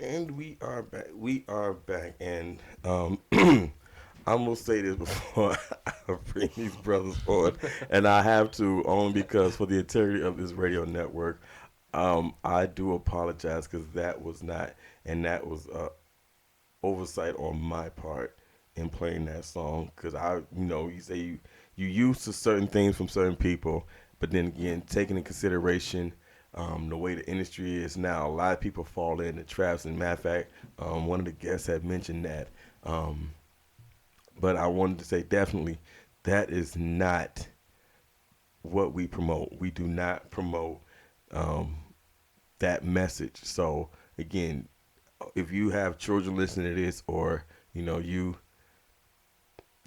And we are back. We are back. And I'm gonna say this before I bring these brothers on, and I have to only because for the integrity of this radio network, I do apologize because that was not, and that was oversight on my part in playing that song. Because you say you used to certain things from certain people, but then again, taking in consideration the way the industry is now, a lot of people fall into traps. And matter of fact, one of the guests had mentioned that. Um, but I wanted to say definitely that is not what we promote. We do not promote um, that message. So again, if you have children listening to this, or you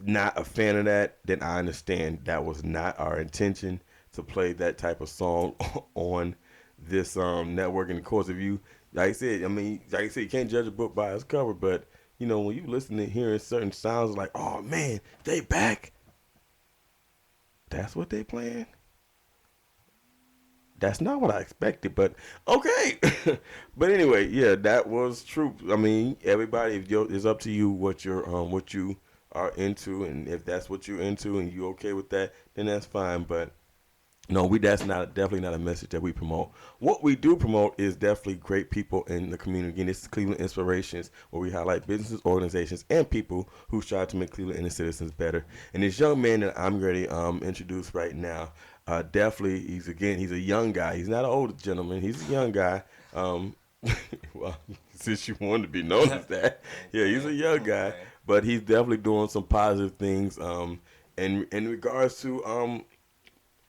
not a fan of that, then I understand that was not our intention to play that type of song on this network. And of course, if you, like I said, you can't judge a book by its cover, but when you listen to hearing certain sounds like, oh man, they back. That's what they playing. That's not what I expected, but okay. But anyway, yeah, that was true. I mean, everybody, it's up to you what you are into, and if that's what you're into and you okay with that, then that's fine. But no, that's not definitely not a message that we promote. What we do promote is definitely great people in the community. Again, this is Cleveland Inspirations, where we highlight businesses, organizations, and people who strive to make Cleveland and its citizens better. And this young man that I'm ready to introduce right now, definitely he's a young guy. He's not an older gentleman. He's a young guy. Um, well, since you wanted to be known as that, yeah, he's a Okay, young guy, okay. but he's definitely doing some positive things. In regards to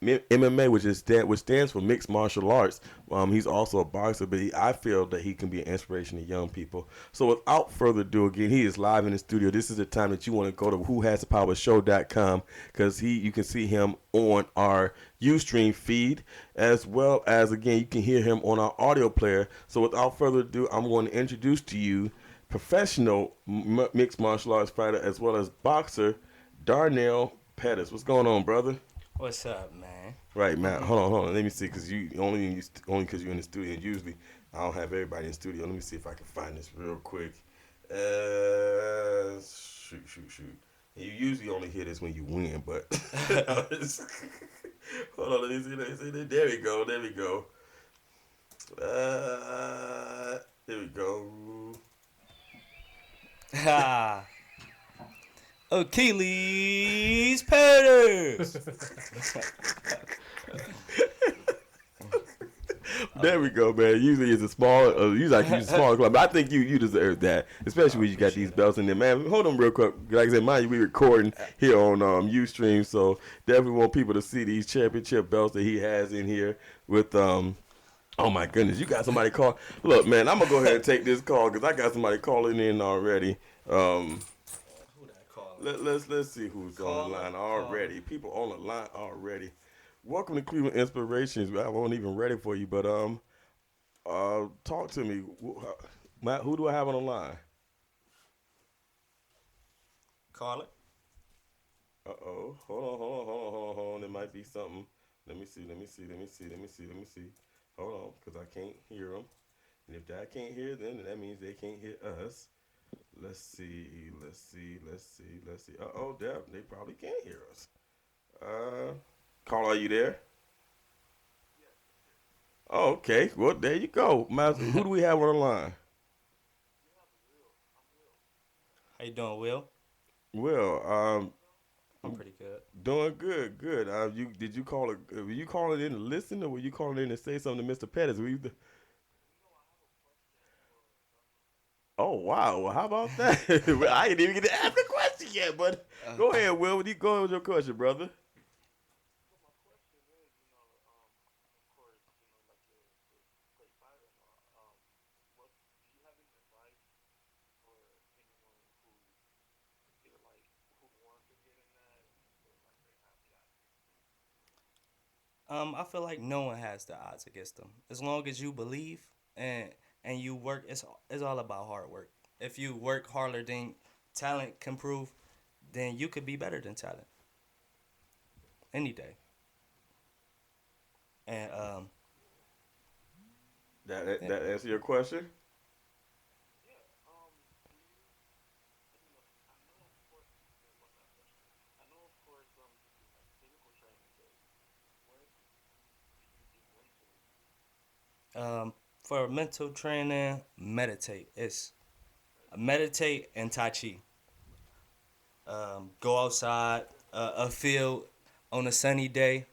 MMA, which stands for mixed martial arts. He's also a boxer, but I feel that he can be an inspiration to young people. So without further ado, again, he is live in the studio. This is the time that you want to go to whohasthepowershow.com, because you can see him on our Ustream feed, as well as, again, you can hear him on our audio player. So without further ado, I'm going to introduce to you professional mixed martial arts fighter as well as boxer Darnell Pettis. What's going on, brother? What's up, man? Right, man. Hold on. Let me see, because only because you're in the studio. Usually, I don't have everybody in the studio. Let me see if I can find this real quick. Shoot. You usually only hear this when you win, but hold on. Let me see. There we go. There we go. Ha! Achilles Pettis. There we go, man. Usually it's a small, usually I can use a smaller club, but I think you deserve that, especially I when you got these appreciate it. belts in there, man. Hold on real quick. Like I said, mind you, we recording here on UStream, so definitely want people to see these championship belts that he has in here with Oh my goodness, you got somebody call. Look, man, I'm gonna go ahead and take this call because I got somebody calling in already. Um, Who that calling? let's see who's on the Caller, line caller. already. People on the line already. Welcome to Cleveland Inspirations. I wasn't even ready for you, but talk to me. Matt, who do I have on the line? Caller. Uh-oh. Hold on. There might be something. Let me see. Hold on, because I can't hear them. And if I can't hear them, then that means they can't hear us. Let's see. Uh-oh, they probably can't hear us. Uh, Carl, are you there? Oh, okay. Well, there you go. Who do we have on the line? How you doing, Will? Well, I'm pretty good. doing good. Did you call it? Were you calling in to listen, or were you calling in to say something to Mr. Pettis? Oh wow! Well, how about that? Well, I didn't even get to ask a question yet, but go ahead, Will. You go ahead with your question, brother. I feel like no one has the odds against them. As long as you believe and and you work, it's all about hard work. If you work harder than talent can prove, then you could be better than talent any day. And That yeah, that answer your question? For mental training, meditate. It's meditate and Tai Chi. Go outside, a field on a sunny day,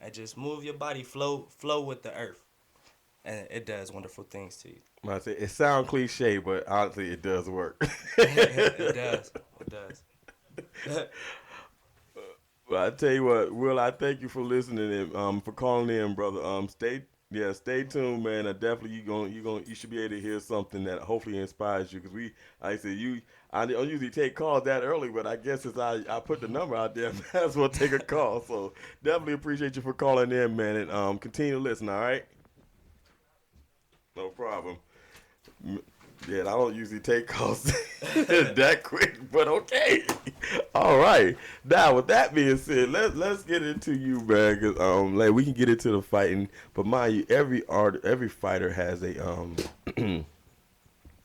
and just move your body, flow with the earth, and it does wonderful things to you. I say it sounds cliche, but honestly, it does work. It does. It does. Well, I tell you what, Will, I thank you for listening and for calling in, brother. Stay tuned, man. Definitely you should be able to hear something that hopefully inspires you. Because like I said, I don't usually take calls that early, but I guess since I put the number out there, I might as well take a call. So definitely appreciate you for calling in, man, and continue to listen. All right, no problem. Yeah, I don't usually take calls that quick, but okay. All right. Now, with that being said, let's get into you, man. 'Cause, like we can get into the fighting, but mind you, every fighter has a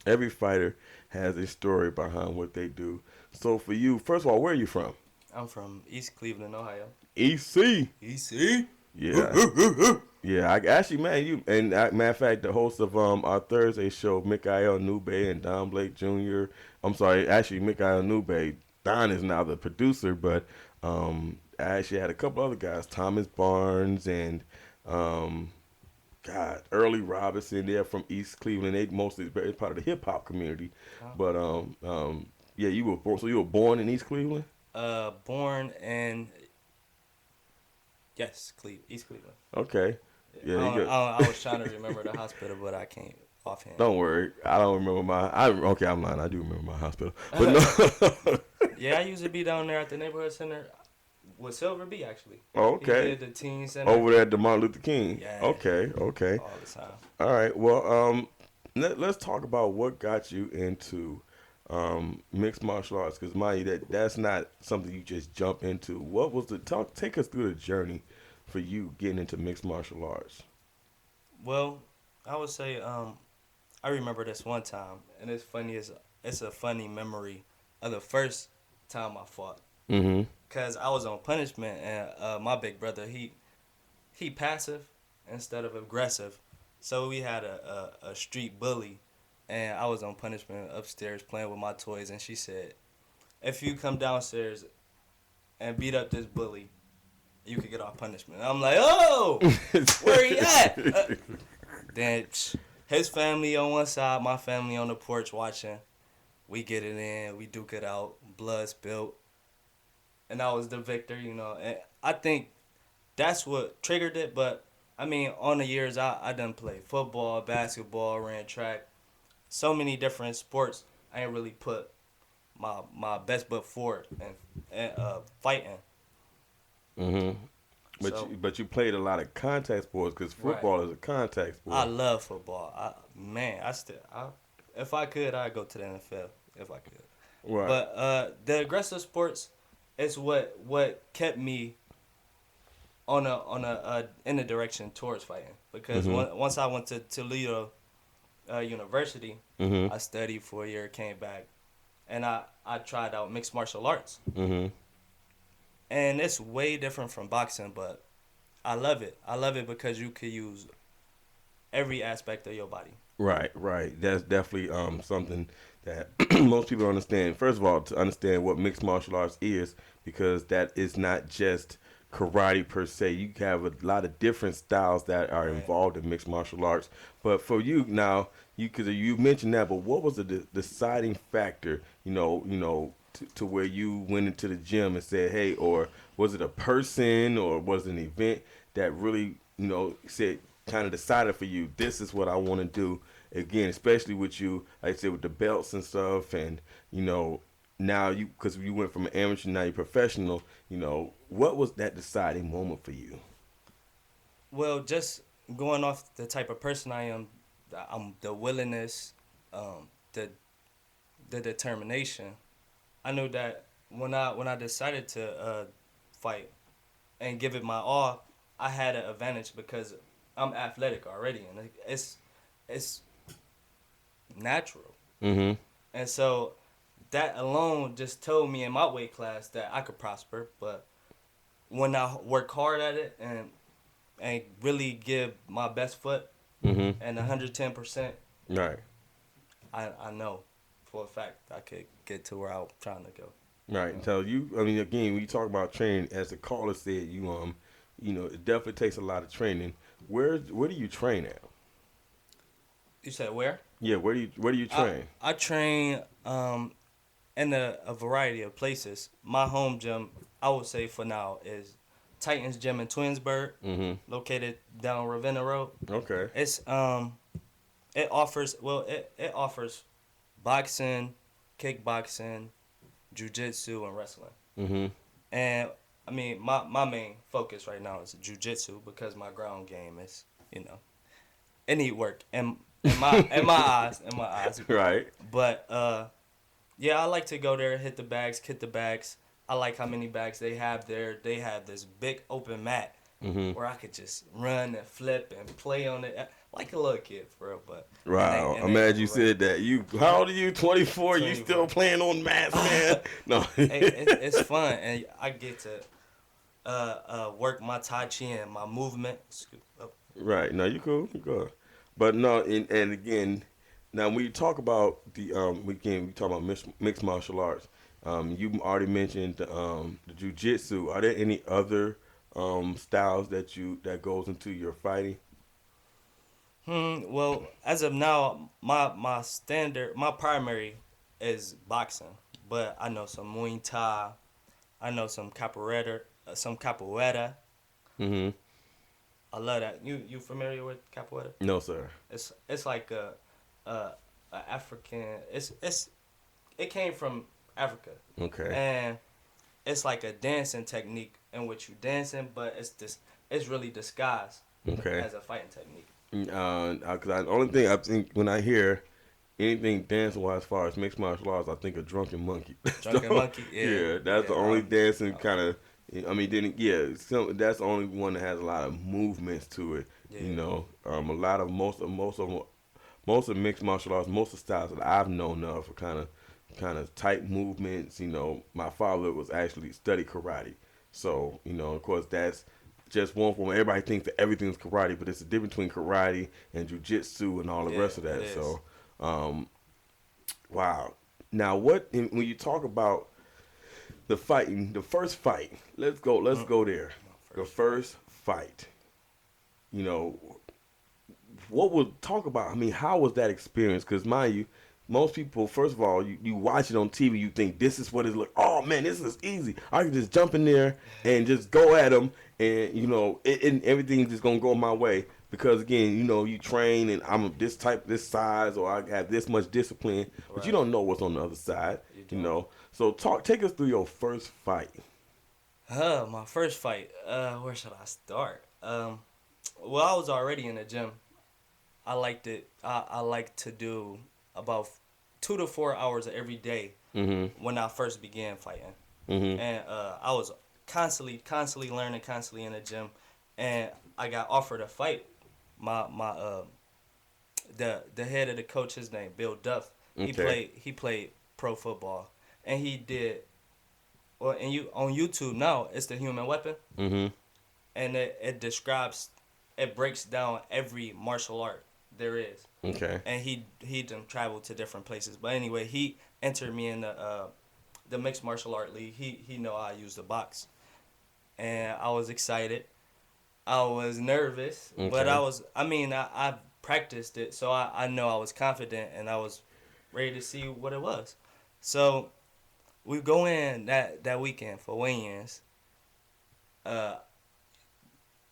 every fighter has a story behind what they do. So for you, first of all, where are you from? I'm from East Cleveland, Ohio. EC. EC. Yeah. Yeah, actually, man, matter of fact, the host of our Thursday show, Mikael Nube and Don Blake Jr. I'm sorry, actually, Mikael Nube. Don is now the producer, but I actually had a couple other guys, Thomas Barnes and um, God, Early Robinson. They're from East Cleveland. They mostly very part of the hip hop community, Oh. but yeah, you were born. So you were born in East Cleveland. Born in yes, East Cleveland. Okay. Yeah, you got. I was trying to remember the hospital, but I can't offhand. Don't worry, I don't remember my. Okay, I'm lying. I do remember my hospital, but no. Yeah, I used to be down there at the neighborhood center with Silver B actually. He Okay, did the teen center. over there at the Martin Luther King. Yeah, Okay, okay. all the time. All right. Well, let's talk about what got you into mixed martial arts. Because mind you, that's not something you just jump into. What was the talk? Take us through the journey for you getting into mixed martial arts. Well, I would say I remember this one time, and it's a funny memory of the first time I fought. Mm-hmm. Cause I was on punishment, and my big brother he passive instead of aggressive, so we had a street bully, and I was on punishment upstairs playing with my toys, and she said, if you come downstairs and beat up this bully, you could get off punishment. I'm like, oh, where he at? Then his family on one side, my family on the porch watching. We get it in, we duke it out, blood spilled, and I was the victor, you know. And I think that's what triggered it. But I mean, on the years I done played football, basketball, ran track, so many different sports. I ain't really put my best foot forward and fighting. Mm-hmm. But So you played a lot of contact sports because right, football is a contact I sport. love football. If I could, I'd go to the NFL if I could. Right. But the aggressive sports is what kept me on a in the direction towards fighting because Mm-hmm. once I went to Toledo University, Mm-hmm. I studied for a year, came back, and I tried out mixed martial arts, Mm-hmm. and it's way different from boxing, but I love it. I love it because you could use every aspect of your body. Right, right. That's definitely something that most people don't understand. First of all, to understand what mixed martial arts is, because that is not just karate per se. You have a lot of different styles that are Right. involved in mixed martial arts. But for you now, because you mentioned that, but what was the deciding factor? To where you went into the gym and said, "Hey," or was it a person, or was it an event that really, said kind of decided for you, this is what I want to do. Again, especially with you, like I said, with the belts and stuff, and now because you went from an amateur, now you're professional. What was that deciding moment for you? Well, just going off the type of person I am, the willingness, the determination. I knew that when I decided to fight and give it my all, I had an advantage because I'm athletic already, and it's natural. Mm-hmm. And so that alone just told me in my weight class that I could prosper. But when I work hard at it and really give my best foot, Mhm. and 110%, Right. I know for a fact I could get to where I'm trying to go. You Right. know, So you, I mean, again, when you talk about training, as the caller said, it definitely takes a lot of training. Where do you train at? you said where? Yeah. Where do you I train? I train in a variety of places. My home gym, I would say for now, is Titans Gym in Twinsburg, Mhm. located down Ravenna Road. Okay. It's it offers boxing, kickboxing, jujitsu, and wrestling. Mhm. And I mean, my main focus right now is jujitsu because my ground game is, you know, it need work in my eyes. Right. But yeah, I like to go there, hit the bags. I like how many bags they have there. They have this big open mat Mhm. where I could just run and flip and play on it like a little kid for real. But Wow. and I'm they glad you overrated. said that. How old are you? 24. You still 24. playing on mats, man? No. It's fun and I get to work my tai chi and my movement. Right. No, you cool. You good. But no, and again, now when you talk about we talk about mixed martial arts. You already mentioned the jujitsu. Are there any other styles that goes into your fighting? Well, as of now, my primary is boxing, but I know some Muay Thai. I know some capoeira. Mm-hmm. I love that. You familiar with capoeira? No, sir. It's like a African. It came from Africa, Okay. and it's like a dancing technique in which you dancing, but it's really disguised Okay. as a fighting technique. Because the only thing I think when I hear anything dancing wise as far as mixed martial arts, I think of drunken monkey. Drunken So Monkey, yeah, yeah, that's the yeah, only dancing uh, kind of. I mean, then yeah, that's the only one that has a lot of movements to it. yeah, A lot of most of mixed martial arts, most of the styles that I've known of are kind of tight movements. My father was actually studied karate, so of course that's just one form. Everybody thinks that everything's karate, but it's a difference between karate and jujitsu and all the yeah. rest of It that. is. So, um, wow. Now, when you talk about the fighting, the first fight, let's go. Let's Mm, go there. my The first fight. first fight. You know, what would talk about? I mean, how was that experience? Because mind you, most people, first of all, you watch it on TV, you think this is what it look. Oh man, this is easy. I can just jump in there and just go at them, and and everything's just gonna go my way. Because again, you train, and I'm this type, this size, or I have this much discipline, but you Right. don't know what's on the other side. You You don't. know, so take us through your first fight. My first fight. Where should I start? Well, I was already in the gym. I liked it. I like to do about 2 to 4 hours every day Mm-hmm. when I first began fighting, Mm-hmm. and I was constantly learning, constantly in the gym, and I got offered a fight. My the head of the coach, his name Bill Duff. Okay. He played pro football, and he did. Well, and you on YouTube now, it's the Human Weapon, Mm-hmm. and it breaks down every martial art there is, Okay. and he done traveled to different places. But anyway, he entered me in the mixed martial art league. He know I use the box, and I was excited. I was nervous, but Okay. I practiced it, so I know I was confident and I was ready to see what it was. So we go in that weekend for weigh-ins. Uh,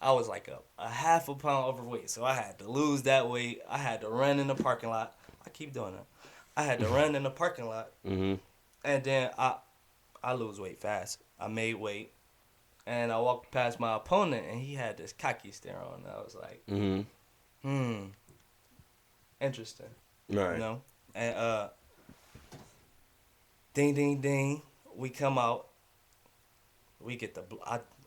I was like a half a pound overweight, so I had to lose that weight. I had to run in the parking lot. I keep doing that. I had to run in the parking lot, Mm-hmm. and then I lose weight fast. I made weight, and I walked past my opponent, and he had this cocky stare on. I was like, Mm-hmm. hmm, interesting, you Right. know. And ding ding ding, we come out. We get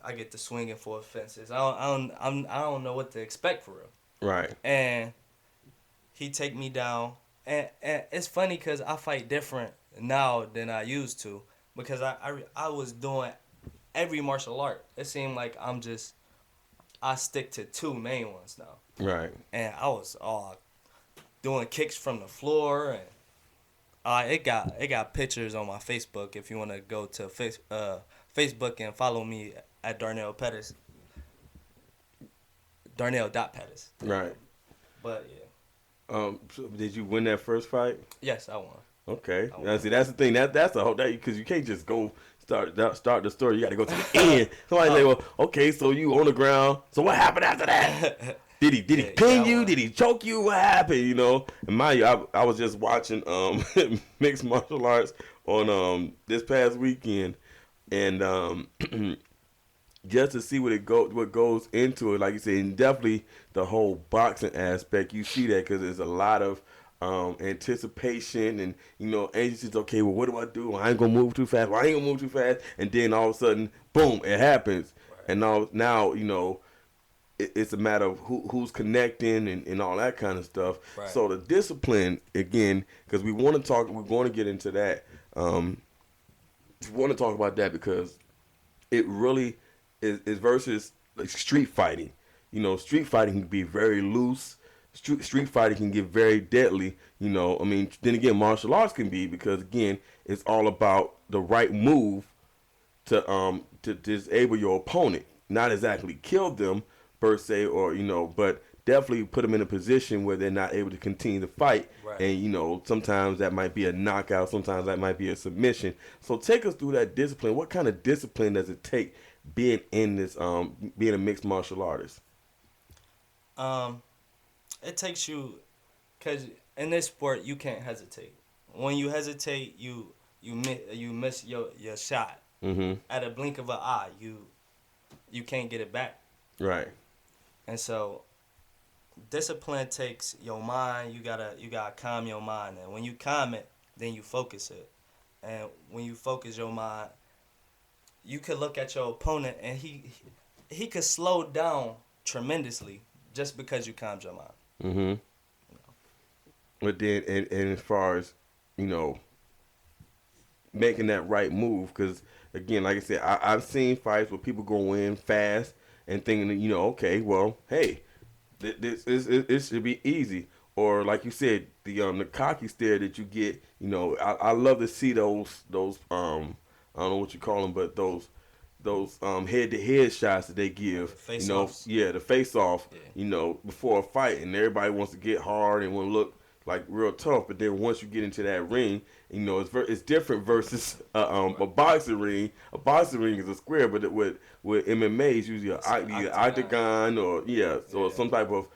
I get the swinging for fences. I don't know what to expect for real. Right. And he take me down, and it's funny because I fight different now than I used to because I was doing every martial art. It seemed like I stick to two main ones now, Right. and I was doing kicks from the floor, and it got pictures on my Facebook. If you want to go to Facebook and follow me at Darnell Pettis, Darnell.Pettis. Right. But yeah, So did you win that first fight? yes, I won. Okay. I Now, won. see, that's the thing. That's the whole that because you can't just go start the story. You got to go to the end. Somebody say, well, okay, so you on the ground. So what happened after that? Did he Yeah, pin I you? won. Did he choke you? What happened? You know, and mind you, I was just watching mixed martial arts on this past weekend, and just to see what goes into it, like you said, and definitely the whole boxing aspect. You see that because there's a lot of anticipation and anxious. Okay, well, what do I do? I ain't gonna move too fast. Well, I ain't gonna move too fast, and then all of a sudden, boom, it happens, Right. and now it's a matter of who's connecting and all that kind of stuff. Right. So the discipline again, because we want to talk, we're going to get into that. We want to talk about that because it really is versus like street fighting. Street fighting can be very loose. Street fighting can get very deadly. I mean, then again, martial arts can be because again, it's all about the right move to disable your opponent, not exactly kill them per se, or but definitely put them in a position where they're not able to continue to fight. Right. And sometimes that might be a knockout, sometimes that might be a submission. So take us through that discipline. What kind of discipline does it take being in this being a mixed martial artist? Um, it takes you, cause in this sport you can't hesitate. When you hesitate, you miss your shot. Mm-hmm. At a blink of an eye, you can't get it back. Right. And so discipline takes your mind. You gotta calm your mind, and when you calm it, then you focus it. And when you focus your mind, you could look at your opponent, and he could slow down tremendously just because you calmed your mind. Mm-hmm. But then, and as far as you know, making that right move, because again, like I said, I've seen fights where people go in fast and thinking that okay, well, hey, this is it should be easy, or like you said, the cocky stare that you get. I love to see those I don't know what you call them, but those head to head shots that they give. Face offs. Yeah, the face off. Yeah. Before a fight, and everybody wants to get hard and want to look like real tough. But then once you get into that ring, it's different versus a boxing ring. A boxing ring is a square, but with MMA, it's usually either octagon or so some type of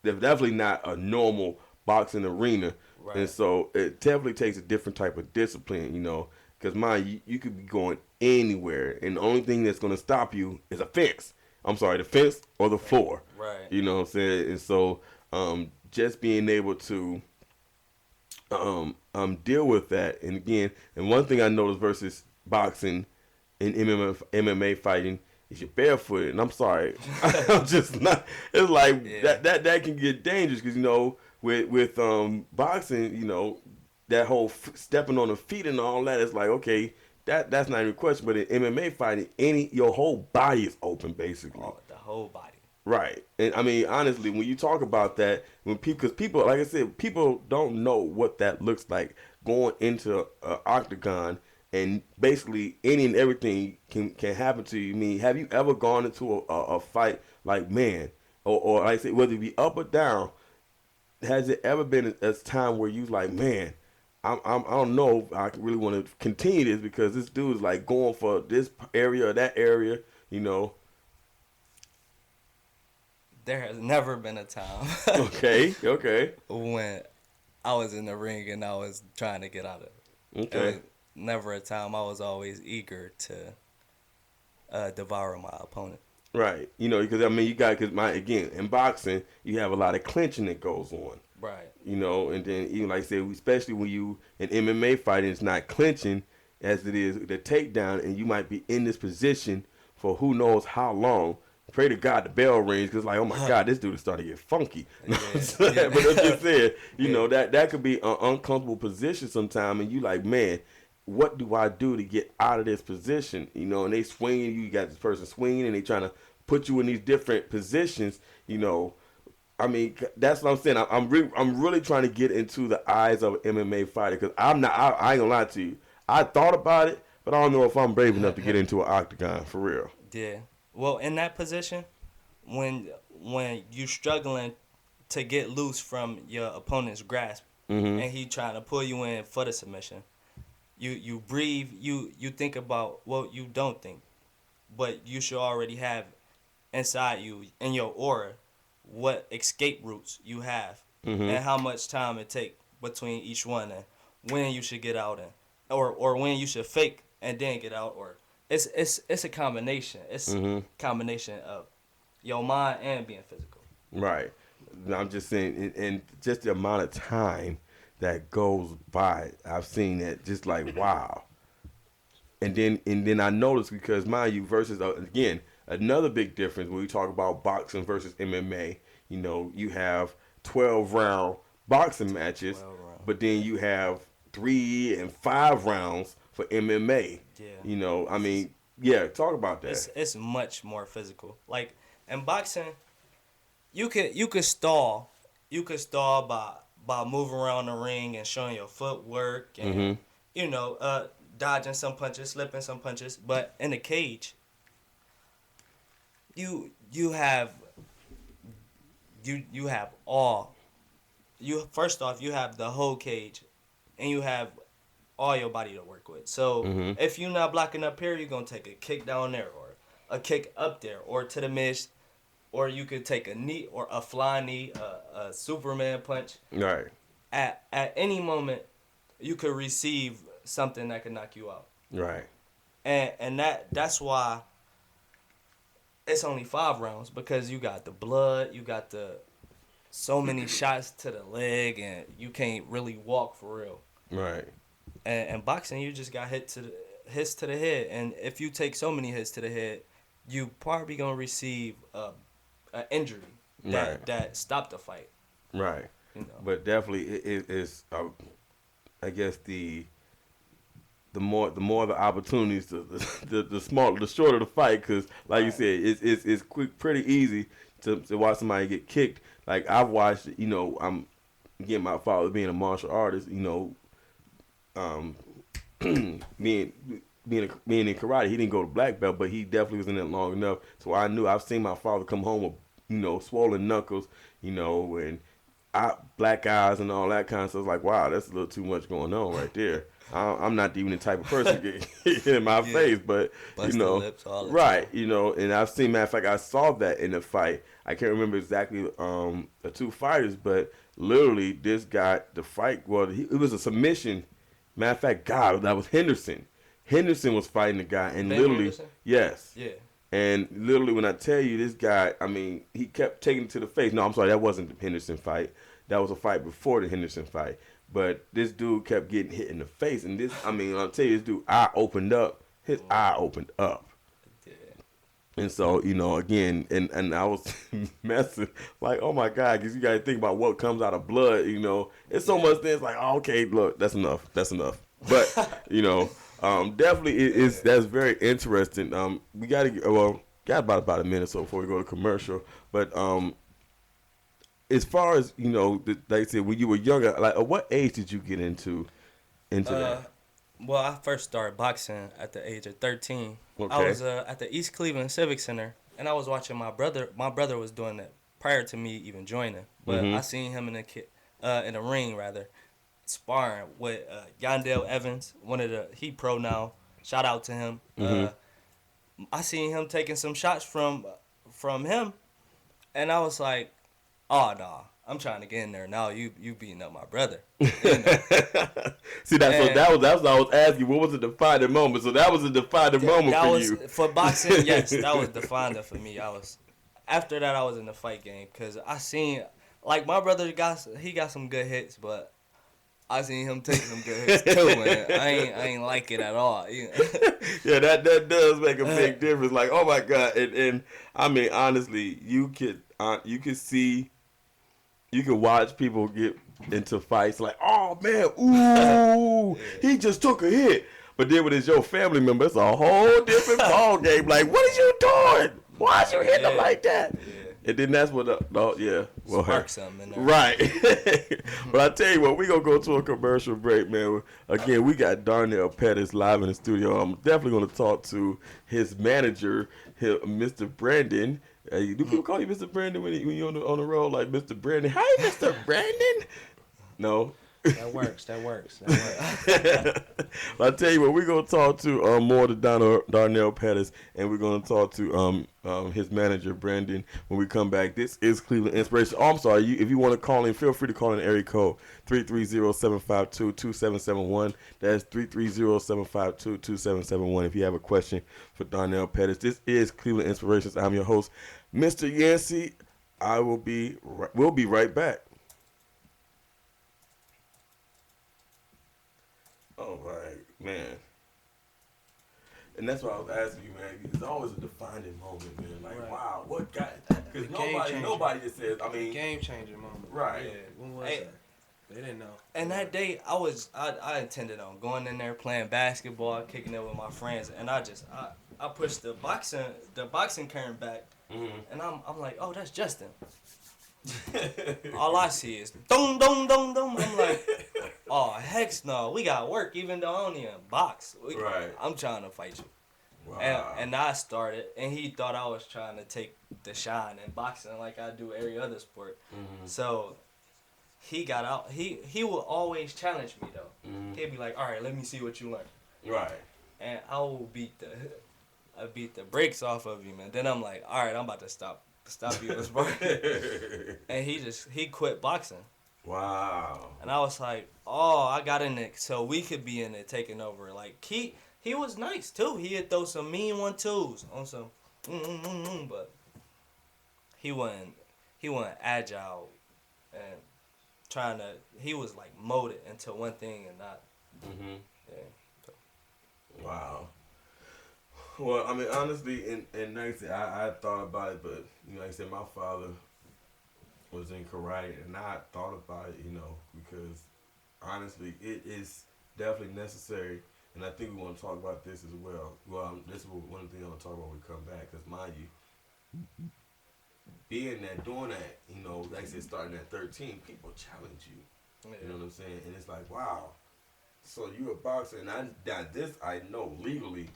they're definitely not a normal boxing arena. Right. And so it definitely takes a different type of discipline, because you could be going anywhere, and the only thing that's going to stop you is a fence. I'm sorry, the fence or the floor. Right. You know what I'm saying? And so just being able to deal with that, and again, and one thing I noticed versus boxing and MMA fighting is you're barefooted, and I'm sorry, I'm just not. It's like that can get dangerous because with boxing, that whole stepping on the feet and all that, it's like okay, that's not even a question. But in MMA fighting, your whole body is open basically. Oh, the whole body. Right. And I mean, honestly, when you talk about that, because people, like I said, people don't know what that looks like going into an octagon, and basically any and everything can happen to you. I mean, have you ever gone into a fight like, man, or like I said, whether it be up or down, has it ever been a time where you like, man, I don't know if I really want to continue this because this dude is like going for this area or that area, There has never been a time Okay. when I was in the ring and I was trying to get out of it. Okay. It was never a time. I was always eager to devour my opponent. Right. Because I mean, again, in boxing, you have a lot of clinching that goes on. Right. And then even like I said, especially when you in MMA fighting, it's not clinching as it is the takedown, and you might be in this position for who knows how long. Pray to God the bell rings because like, oh my God, this dude is starting to get funky. Yeah. But as you said, that could be an uncomfortable position sometime, and you like, man, what do I do to get out of this position? And they swinging, you got this person swinging, and they trying to put you in these different positions, you know. I mean, that's what I'm saying. I'm really trying to get into the eyes of an MMA fighter because I'm not. I ain't gonna lie to you. I thought about it, but I don't know if I'm brave enough to get into an octagon for real. Yeah. Well, in that position, when you struggling to get loose from your opponent's grasp, Mm-hmm. and he trying to pull you in for the submission, you breathe. You think about what you don't think, but you should already have inside you in your aura what escape routes you have Mm-hmm. and how much time it take between each one and when you should get out and or when you should fake and then get out or it's a combination. It's Mm-hmm. combination of your mind and being physical. Right. I'm just saying, and just the amount of time that goes by, I've seen that just like wow. And then I noticed because mind you, versus again another big difference when we talk about boxing versus MMA. You know, you have 12-round boxing matches, 12 rounds. but then you have 3 and 5 rounds for MMA. Yeah. You know, I mean, yeah, talk about that. It's much more physical. Like in boxing, you could stall. You could stall by moving around the ring and showing your footwork and Mm-hmm. you know, dodging some punches, slipping some punches. But in the cage, you have you have all. You first off you have the whole cage, and you have all your body to work with. So Mhm. if you're not blocking up here, you're gonna take a kick down there or a kick up there or to the mid, or you could take a knee or a flying knee, a Superman punch. Right. At any moment, you could receive something that could knock you out. Right. And that's why it's only 5 rounds because you got the blood, you got the so many shots to the leg, and you can't really walk for real. Right. And boxing, you just got hits to the head, and if you take so many hits to the head, you probably gonna receive an injury that stopped the fight. Right. You know. But definitely, it is. I guess the more the opportunities, the shorter the fight. Because like you said, it's quick, pretty easy to watch somebody get kicked. Like I've watched, you know, I'm again my father being a martial artist, you know, being in karate, he didn't go to black belt, but he definitely was in it long enough. So I've seen my father come home with, you know, swollen knuckles, you know, and black eyes and all that kind of stuff. Like, wow, that's a little too much going on right there. I'm not even the type of person to get hit in my face, but Bust you know, the lips all the right, time. you know, and I've seen, matter of fact, I saw that in the fight. I can't remember exactly the two fighters, but literally this guy, the fight, well, it was a submission. Matter of fact, God, that was Henderson. Henderson was fighting the guy, and Ben literally, Henderson? yes. Yeah. And literally, when I tell you this guy, I mean, he kept taking it to the face. No, I'm sorry, that wasn't the Henderson fight. That was a fight before the Henderson fight. But this dude kept getting hit in the face. And this, I mean, I'll tell you, this dude, eye opened up. His eye opened up. Yeah. And so, you know, again, and I was messing, like, oh my God, because you got to think about what comes out of blood, you know. It's so much things like, oh, okay, look, that's enough. That's enough. But, you know, definitely that's very interesting. We got to, got about a minute or so before we go to commercial. But as far as, you know, like I said, when you were younger, like, at what age did you get into that? Well, I first started boxing at the age of 13. Okay. I was at the East Cleveland Civic Center, and I was watching my brother. My brother was doing it prior to me even joining, but I seen him in the ring rather, sparring with Yandell Evans, he pro now. Shout out to him. I seen him taking some shots from him, and I was like, oh nah, I'm trying to get in there now. You beating up my brother. You know? See, that was what I was asking. What was the defining moment? So that was a defining moment that for was, you. For boxing, yes, that was defining for me. After that, I was in the fight game because I seen, like, my brother got some good hits, but I seen him take some good hits too, man. I ain't like it at all. You know? Yeah, that does make a big difference. Like, oh my God, and I mean, honestly, you could see, you could watch people get into fights like, oh man, ooh, he just took a hit. But then when it's your family member, it's a whole different ball game. Like, what are you doing? Why'd you hit him Yeah. like that? Yeah. And then that's what yeah. Well, Spark something in there. right. But I tell you what, we gonna go to a commercial break, man. Again, we got Darnell Pettis live in the studio. I'm definitely gonna talk to his manager, Mr. Brandon. Do people call you Mr. Brandon when you're on the road, like Mr. Brandon? Hey, Mr. Brandon. No. That works. That works. That works. But I tell you what, we're gonna talk to more to Darnell Pettis, and we're gonna talk to his manager Brandon when we come back. This is Cleveland Inspiration. Oh, I'm sorry. If you want to call in, feel free to call in area code 330-752-2771. That's 330-752-2771. If you have a question for Darnell Pettis, this is Cleveland Inspirations. I'm your host, Mr. Yancey. We'll be right back. All right, man. And that's what I was asking you, man. It's always a defining moment, man. Like, Right. wow, what got? Because The game changer. nobody just says. I mean, Game changing moment. Right. Yeah. When was Hey. that? They didn't know. And that day, I intended on going in there playing basketball, kicking it with my friends, and I pushed the boxing curtain back, and I'm like, oh, that's Justin. All I see is dong dong dong dong. I'm like, oh heck no, we got work. Even though I don't even box, Right. I'm trying to fight you. wow. And I started, and he thought I was trying to take the shine in boxing like I do every other sport. So he got out. He will always challenge me though. He'd be like, all right, let me see what you learn. Right. And I will beat the brakes off of him, and then I'm like, all right, I'm about to stop you this part. And he quit boxing, Wow. and I was like, oh, I got in it so we could be in it taking over. Like he was nice too. He'd throw some mean 1-2s on some, but he wasn't agile and he was like molded into one thing and not. Yeah. Wow. Well, I mean, honestly, and like I said, I thought about it, but like I said, my father was in karate, and I thought about it, because honestly, it is definitely necessary, and I think we want to talk about this as well. Well, this is one of the things I want to talk about when we come back, because mind you, doing that, like I said, starting at 13, people challenge you. Yeah. You know what I'm saying? And it's like, wow. So you a boxer, and I know legally,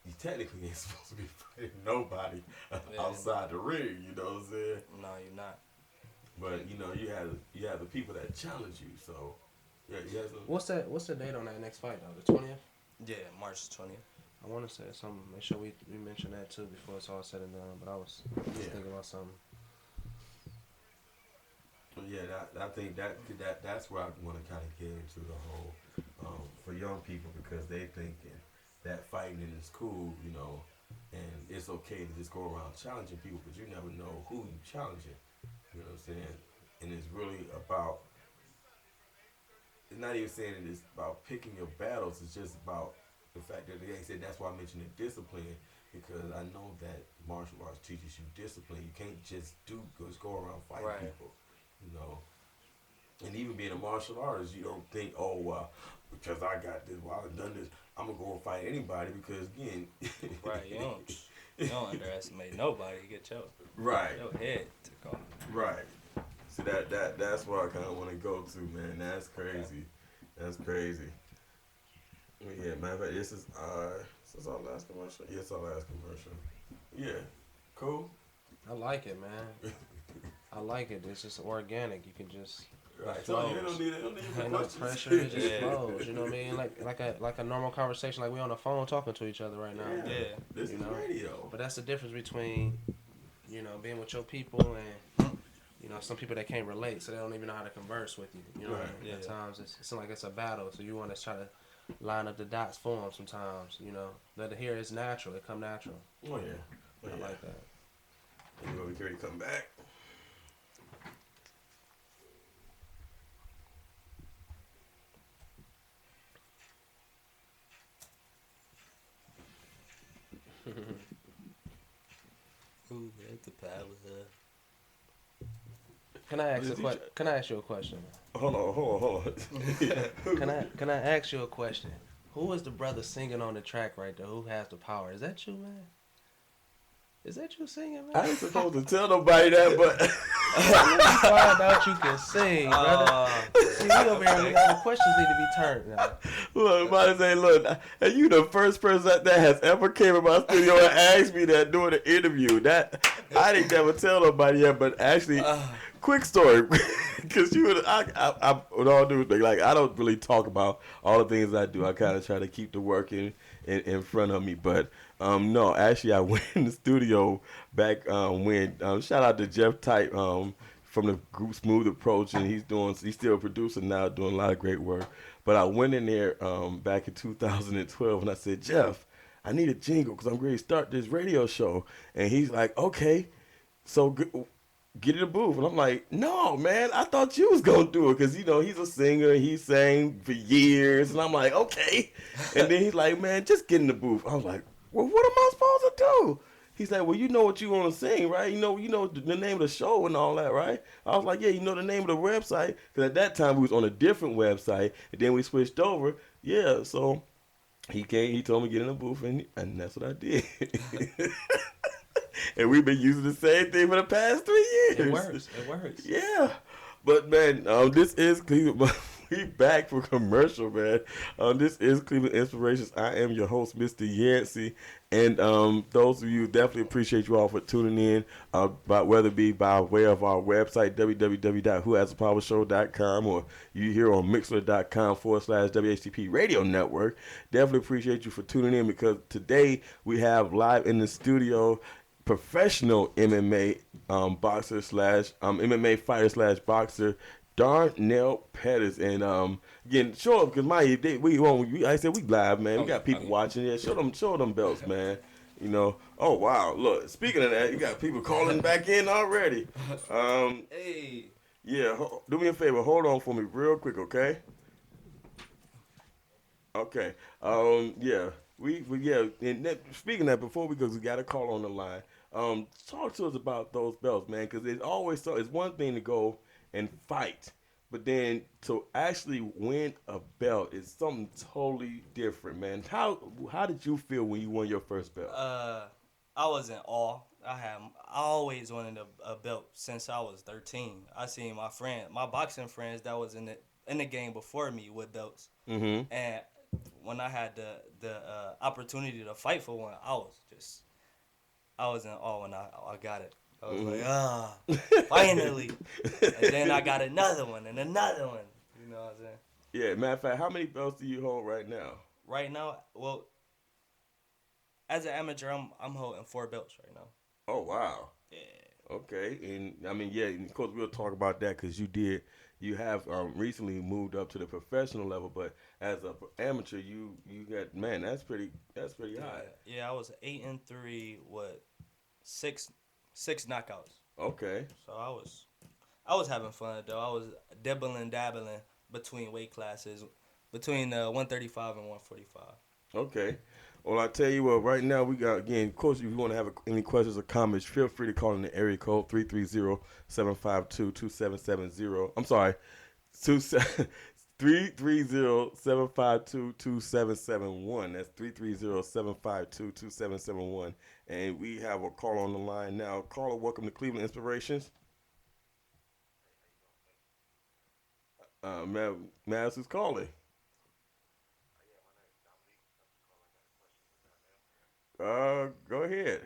you technically ain't supposed to be fighting nobody outside the ring. You know what I'm saying? No, you're not. But you have the people that challenge you. So yeah, you have some. What's the date on that next fight though? The 20th. Yeah, March 20th. I want to say something. Make sure we mention that too before it's all said and done. But I was thinking about something. But yeah, I think that's where I want to kind of get into the whole for young people, because they thinking that fighting is cool, and it's okay to just go around challenging people, but you never know who you challenging. You know what I'm saying? And it's really about. It's not even saying it is about picking your battles. It's just about the fact that they said that's why I mentioned the discipline, because I know that martial arts teaches you discipline. You can't just go around fighting people. And even being a martial artist, you don't think, oh, because I got this, I've done this, I'm gonna go and fight anybody, because again, Right, you don't underestimate nobody. You get your head took off. Right. See that's where I kind of want to go to, man. That's crazy. That's crazy. Yeah, matter of fact, this is our last commercial. Yeah, it's our last commercial. Yeah, cool. I like it, man. I like it. It's just organic. You can just. Right. So you don't need Ain't no pressure. It just flows. You know what I mean? Like a normal conversation, like we on the phone talking to each other right now. Yeah. This is radio. But that's the difference between, being with your people and, some people that can't relate, so they don't even know how to converse with you. You know, Right. what I mean? At times it's like it's a battle, so you want to try to line up the dots for them. Sometimes, let it hear it's natural. It come natural. Oh yeah. I like that. You gonna be ready to come back? Ooh, that's the power. Can I ask you a question? Hold on. Can I ask you a question? Who is the brother singing on the track right there? Who has the power? Is that you, man? Is that you singing, man? I ain't supposed to tell nobody that, but When you find out you can sing, brother. See, we over here, Okay. the questions need to be turned now. look, somebody say, look, and you the first person that has ever came in my studio and asked me that during the interview. That I didn't never tell nobody yet, but actually, quick story, because with all due respect, like I don't really talk about all the things I do. I kind of try to keep the work in front of me, but no, actually, I went in the studio back when shout out to Jeff Type from the group Smooth Approach, and he's still producing now, doing a lot of great work. But I went in there back in 2012, and I said, Jeff, I need a jingle because I'm ready to start this radio show, and he's like, okay, so get in the booth. And I'm like, no, man, I thought you was going to do it because, he's a singer. He sang for years. And I'm like, okay. And then he's like, man, just get in the booth. I was like, well, what am I supposed to do? He's like, well, you know what you want to sing, right? You know the name of the show and all that, right? I was like, yeah, you know the name of the website. Because at that time, we was on a different website. And then we switched over. Yeah, so he came. He told me to get in the booth, and that's what I did. And we've been using the same thing for the past 3 years. It works. It works. Yeah. But man, this is Cleveland. We back for commercial, man. This is Cleveland Inspirations. I am your host, Mr. Yancey, and those of you definitely appreciate you all for tuning in. Whether it be by way of our website www.whohasapowershow.com or you here on Mixler.com/WHTP Radio Network. Definitely appreciate you for tuning in because today we have live in the studio professional MMA boxer slash MMA fighter slash boxer Darnell Pettis, and again, show up because I said we live, man. We got people watching. Yeah, show them belts, man. Oh wow, look. Speaking of that, you got people calling back in already. Hey. Yeah, do me a favor, hold on for me real quick, okay? Okay. Yeah. Yeah. And speaking of that, before we go, we got a call on the line. Talk to us about those belts, man, because it's one thing to go and fight, but then to actually win a belt is something totally different, man. How did you feel when you won your first belt? I was in awe. I always wanted a belt since I was 13. I seen my boxing friends that was in the game before me with belts, Mm-hmm. and when I had the opportunity to fight for one, I was in awe when I got it. I was like, finally. And then I got another one and another one. You know what I'm saying? Yeah, matter of fact, how many belts do you hold right now? Right now, well, as an amateur, I'm holding 4 belts right now. Oh wow. Yeah. Okay, and I mean, yeah, and of course we'll talk about that because you have recently moved up to the professional level, but as a amateur, you got, man, that's pretty high. Yeah, I was 8-3 with six knockouts. Okay, So I was having fun though. I was dabbling between weight classes, between 135 and 145. okay. Well, I tell you what, right now we got, again, of course, if you want to have any questions or comments, feel free to call in the area code 330-752-2770. I'm sorry, 330-752-2771. That's 330-752-2771. And we have a call on the line now. Caller, welcome to Cleveland Inspirations. Maz is calling. Go ahead.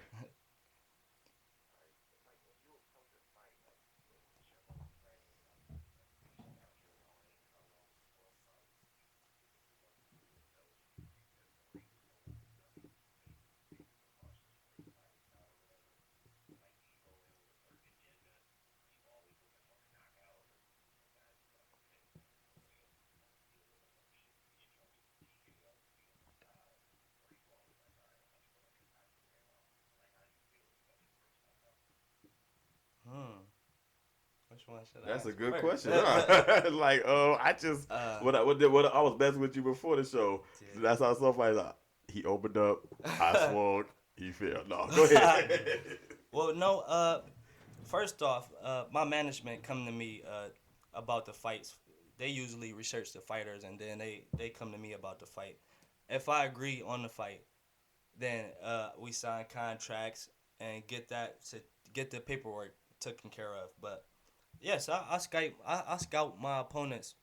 Hmm. Which one should I That's a ask good first? question. Huh? Like, I just what I was messing with you before the show. Yeah. That's how somebody like, he opened up, I swung, he fell. No, go ahead. Well, no. First off, my management come to me about the fights. They usually research the fighters and then they come to me about the fight. If I agree on the fight, then we sign contracts and get the paperwork taken care of. But yes, I scout my opponents.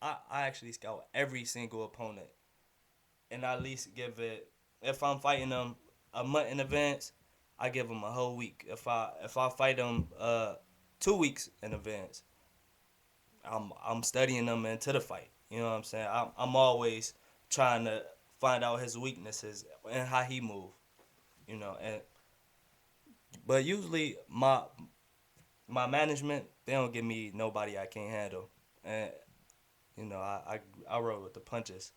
I actually scout every single opponent, and I at least give it, if I'm fighting them a month in advance, I give them a whole week. If I fight them 2 weeks in advance, I'm studying them into the fight. You know what I'm saying? I'm always trying to find out his weaknesses and how he move. You know, and but usually my management, they don't give me nobody I can't handle, and I roll with the punches.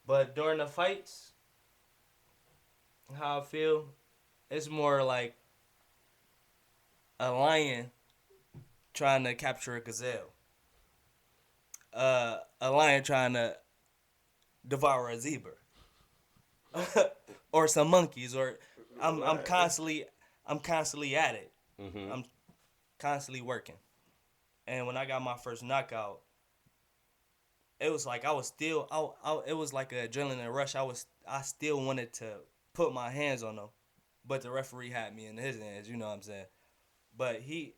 But during the fights, how I feel, it's more like a lion trying to capture a gazelle. A lion trying to devour a zebra, or some monkeys, or I'm Right. constantly at it. Mm-hmm. I'm constantly working. And when I got my first knockout, it was like I was still it was like an adrenaline rush. I still wanted to put my hands on him, but the referee had me in his hands. You know what I'm saying? But he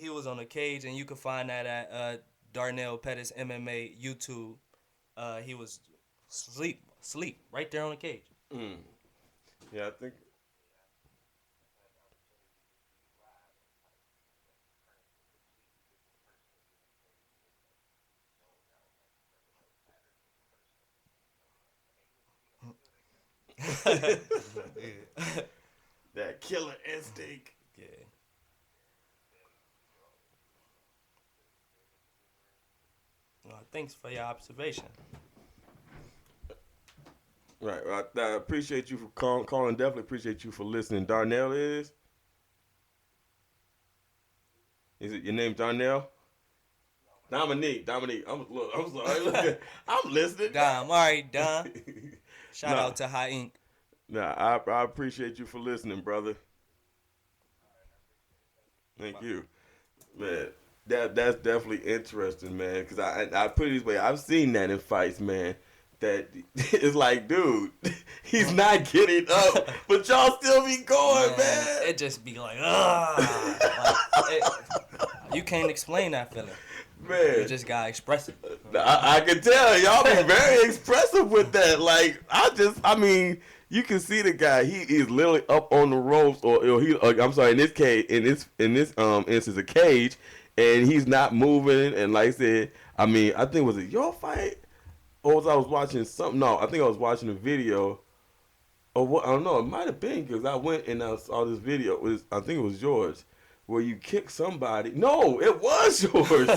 was on the cage, and you can find that at Darnell Pettis MMA YouTube. He was sleep right there on the cage. Mm. Yeah, I think. Yeah. That killer instinct. Yeah. Well, thanks for your observation. Right. I appreciate you for calling. Definitely appreciate you for listening. Darnell is it your name Darnell? Dominique. Dominique. I'm sorry. Look, I'm listening. Dom, all right, Dom. Shout Nah. out to High Ink. Nah. I appreciate you for listening, brother. Thank you, man. That's definitely interesting, man. Because I put it this way, I've seen that in fights, man. That it's like, dude, he's not getting up, but y'all still be going, Man, man. it just be like, ah, you can't explain that feeling. You Man, just gotta express it. I can tell y'all be very expressive with that. Like, I mean, you can see the guy. He is literally up on the ropes, or he. I'm sorry, in this cage, in this instance, a cage, and he's not moving. And like I said, I mean, I think was it your fight, or was I was watching something? No, I think I was watching a video. Or what? I don't know. It might have been because I went and I saw this video. I think it was yours, where you kicked somebody. No, it was yours.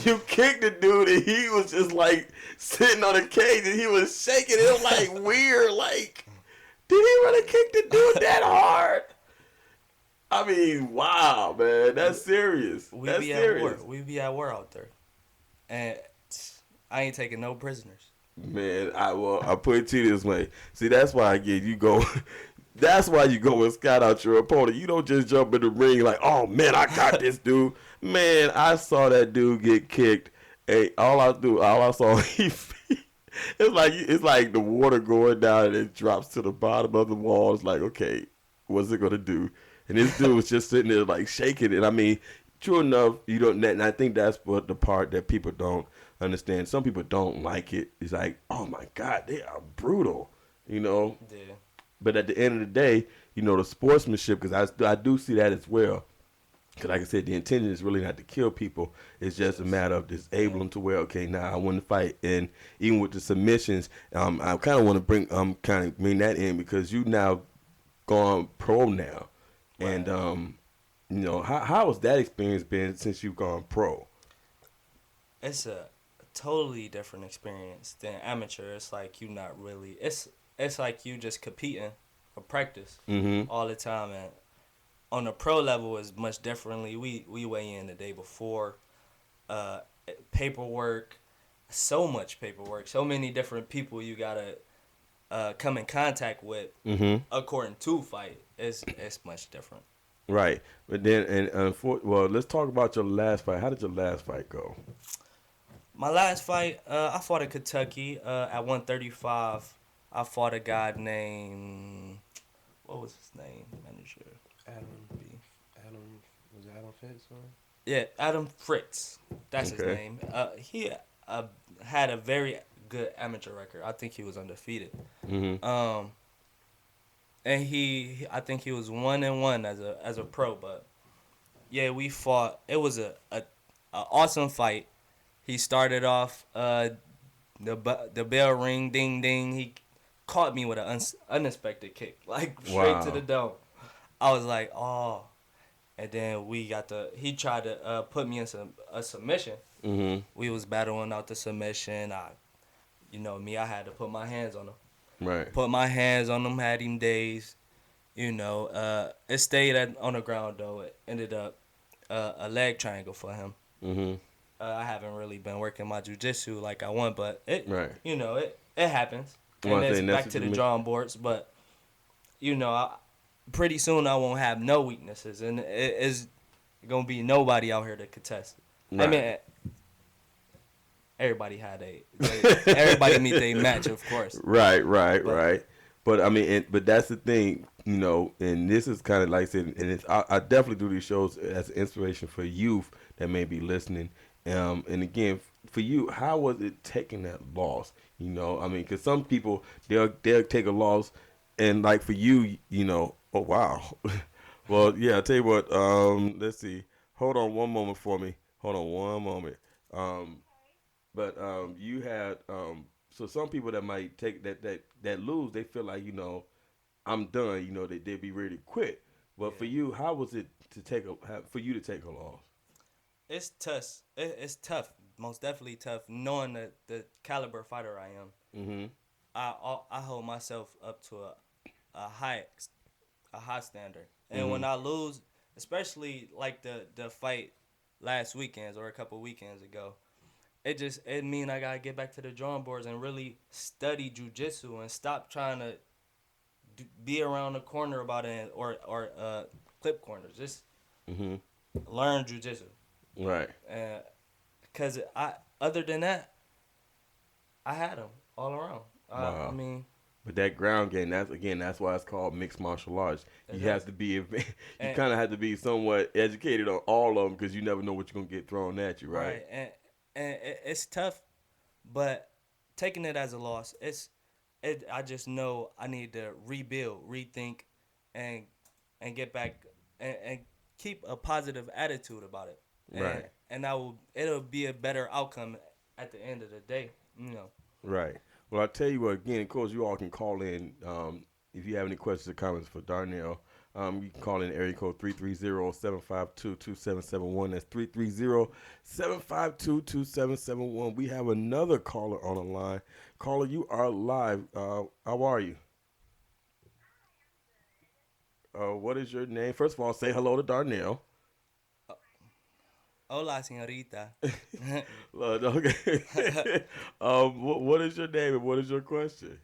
You kicked the dude, and he was just like sitting on the cage, and he was shaking. It was like weird. Like, did he really kick the dude that hard? I mean, wow, man, that's serious. We That's be at war. serious, We be at war out there, and I ain't taking no prisoners. man. I put it to you this way. See, that's why I get you go. That's why you go and scout out your opponent. You don't just jump in the ring like, oh man, I got this dude. Man, I saw that dude get kicked. Hey, all I saw, it's like the water going down and it drops to the bottom of the wall. It's like, okay, what's it gonna do? And this dude was just sitting there like shaking it. I mean, true enough, you don't. And I think that's what the part that people don't understand. Some people don't like it. It's like, oh my God, they are brutal. You know, Yeah. but at the end of the day, the sportsmanship, because I do see that as well. Because like I said, the intention is really not to kill people. It's just a matter of disabling them to where, okay, now I want to fight. And even with the submissions, I kind of want to bring that in because you now gone pro now. Right. And, how has that experience been since you've gone pro? It's a totally different experience than amateur. It's like you not really. It's like you just competing for practice Mm-hmm. all the time, and on the pro level is much differently. We weigh in the day before, uh, paperwork, so much paperwork, so many different people you gotta come in contact with Mm-hmm. according to fight. It's much different. Right. But then, let's talk about your last fight. How did your last fight go? My last fight, I fought in Kentucky at 135. I fought a guy named what was his name? Manager. Adam, Adam, was it Adam Fitz or? Yeah, Adam Fritz. That's his Okay. name. He had a very good amateur record. I think he was undefeated. Mm-hmm. And I think he was 1-1 as a pro. But yeah, we fought. It was a awesome fight. He started off the bell ring, ding ding. He caught me with an unexpected kick, like straight to Wow. the dome. I was like, oh. And then he tried to put me in a submission. Mm-hmm. We was battling out the submission. I had to put my hands on him. Right. Put my hands on him, had him dazed. It stayed on the ground though. It ended up a leg triangle for him. Mm-hmm. I haven't really been working my jujitsu like I want, but Right. It happens. Well, And I it's say back to the drawing boards. But pretty soon I won't have no weaknesses, and it's gonna be nobody out here to contest. Right. I mean, everybody everybody meet their match, of course. Right, right, But- right. But I mean, but that's the thing, and this is kind of like I said, and I definitely do these shows as an inspiration for youth that may be listening. And again, for you, how was it taking that loss? I mean, because some people they'll take a loss, and like for you, oh wow. Well, yeah, I'll tell you what. Let's see. Hold on one moment for me. Hold on one moment. But you had so some people that might take that lose, they feel like I'm done. They'd be ready to quit. But for you, how was it for you to take a loss? It's tough. It's tough. Most definitely tough. Knowing the caliber fighter I am, Mm-hmm. I hold myself up to a high standard. And Mm-hmm. when I lose, especially like the fight last weekend or a couple weekends ago, it mean I gotta get back to the drawing boards and really study jujitsu and stop trying to be around the corner about it or clip corners. Just Mm-hmm. learn jujitsu. Right. Cause other than that, I had them all around. Wow. I mean, But that ground game, that's why it's called mixed martial arts. You have to be, you And- kind of have to be somewhat educated on all of them because you never know what you're gonna get thrown at you, right? and it's tough, but taking it as a loss, I just know I need to rebuild, rethink, and get back and keep a positive attitude about it. Right. And it'll be a better outcome at the end of the day. Right. Well, I'll tell you what, again, of course, you all can call in if you have any questions or comments for Darnell. You can call in area code 330-752-2771. That's 330-752-2771. We have another caller on the line. Caller, you are live. How are you? What is your name? First of all, say hello to Darnell. Hola, señorita. Okay. What is your name and what is your question?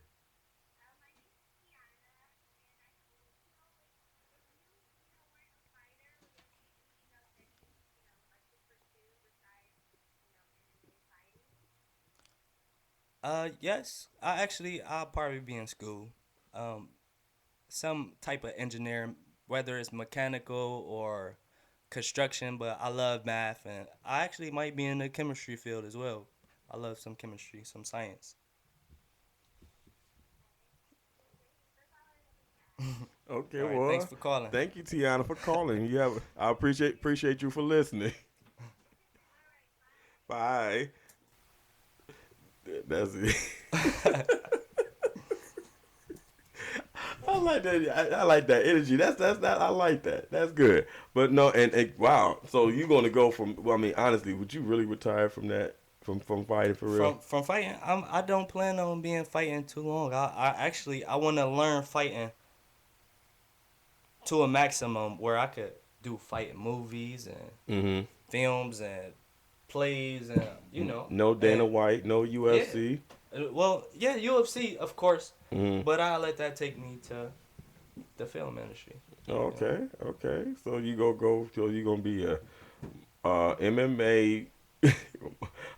Yes. I'll probably be in school. Some type of engineering, whether it's mechanical or construction, but I love math, and I actually might be in the chemistry field as well. I love some chemistry, some science. Okay, All right, well, thanks for calling. thank you, Tiana, for calling. I appreciate you for listening. Bye. That's it. I like that. I like that energy. That's that. I like that. That's good. But no, and wow. So you're gonna go from? Well, I mean, honestly, would you really retire from that? From fighting for real? From fighting, I don't plan on being fighting too long. I want to learn fighting to a maximum where I could do fighting movies and Mm-hmm. films and plays and No Dana and- White. No UFC. Well, yeah, UFC of course, Mm-hmm. but I'll let that take me to the film industry. Okay. Okay. So you go. So you gonna be a MMA.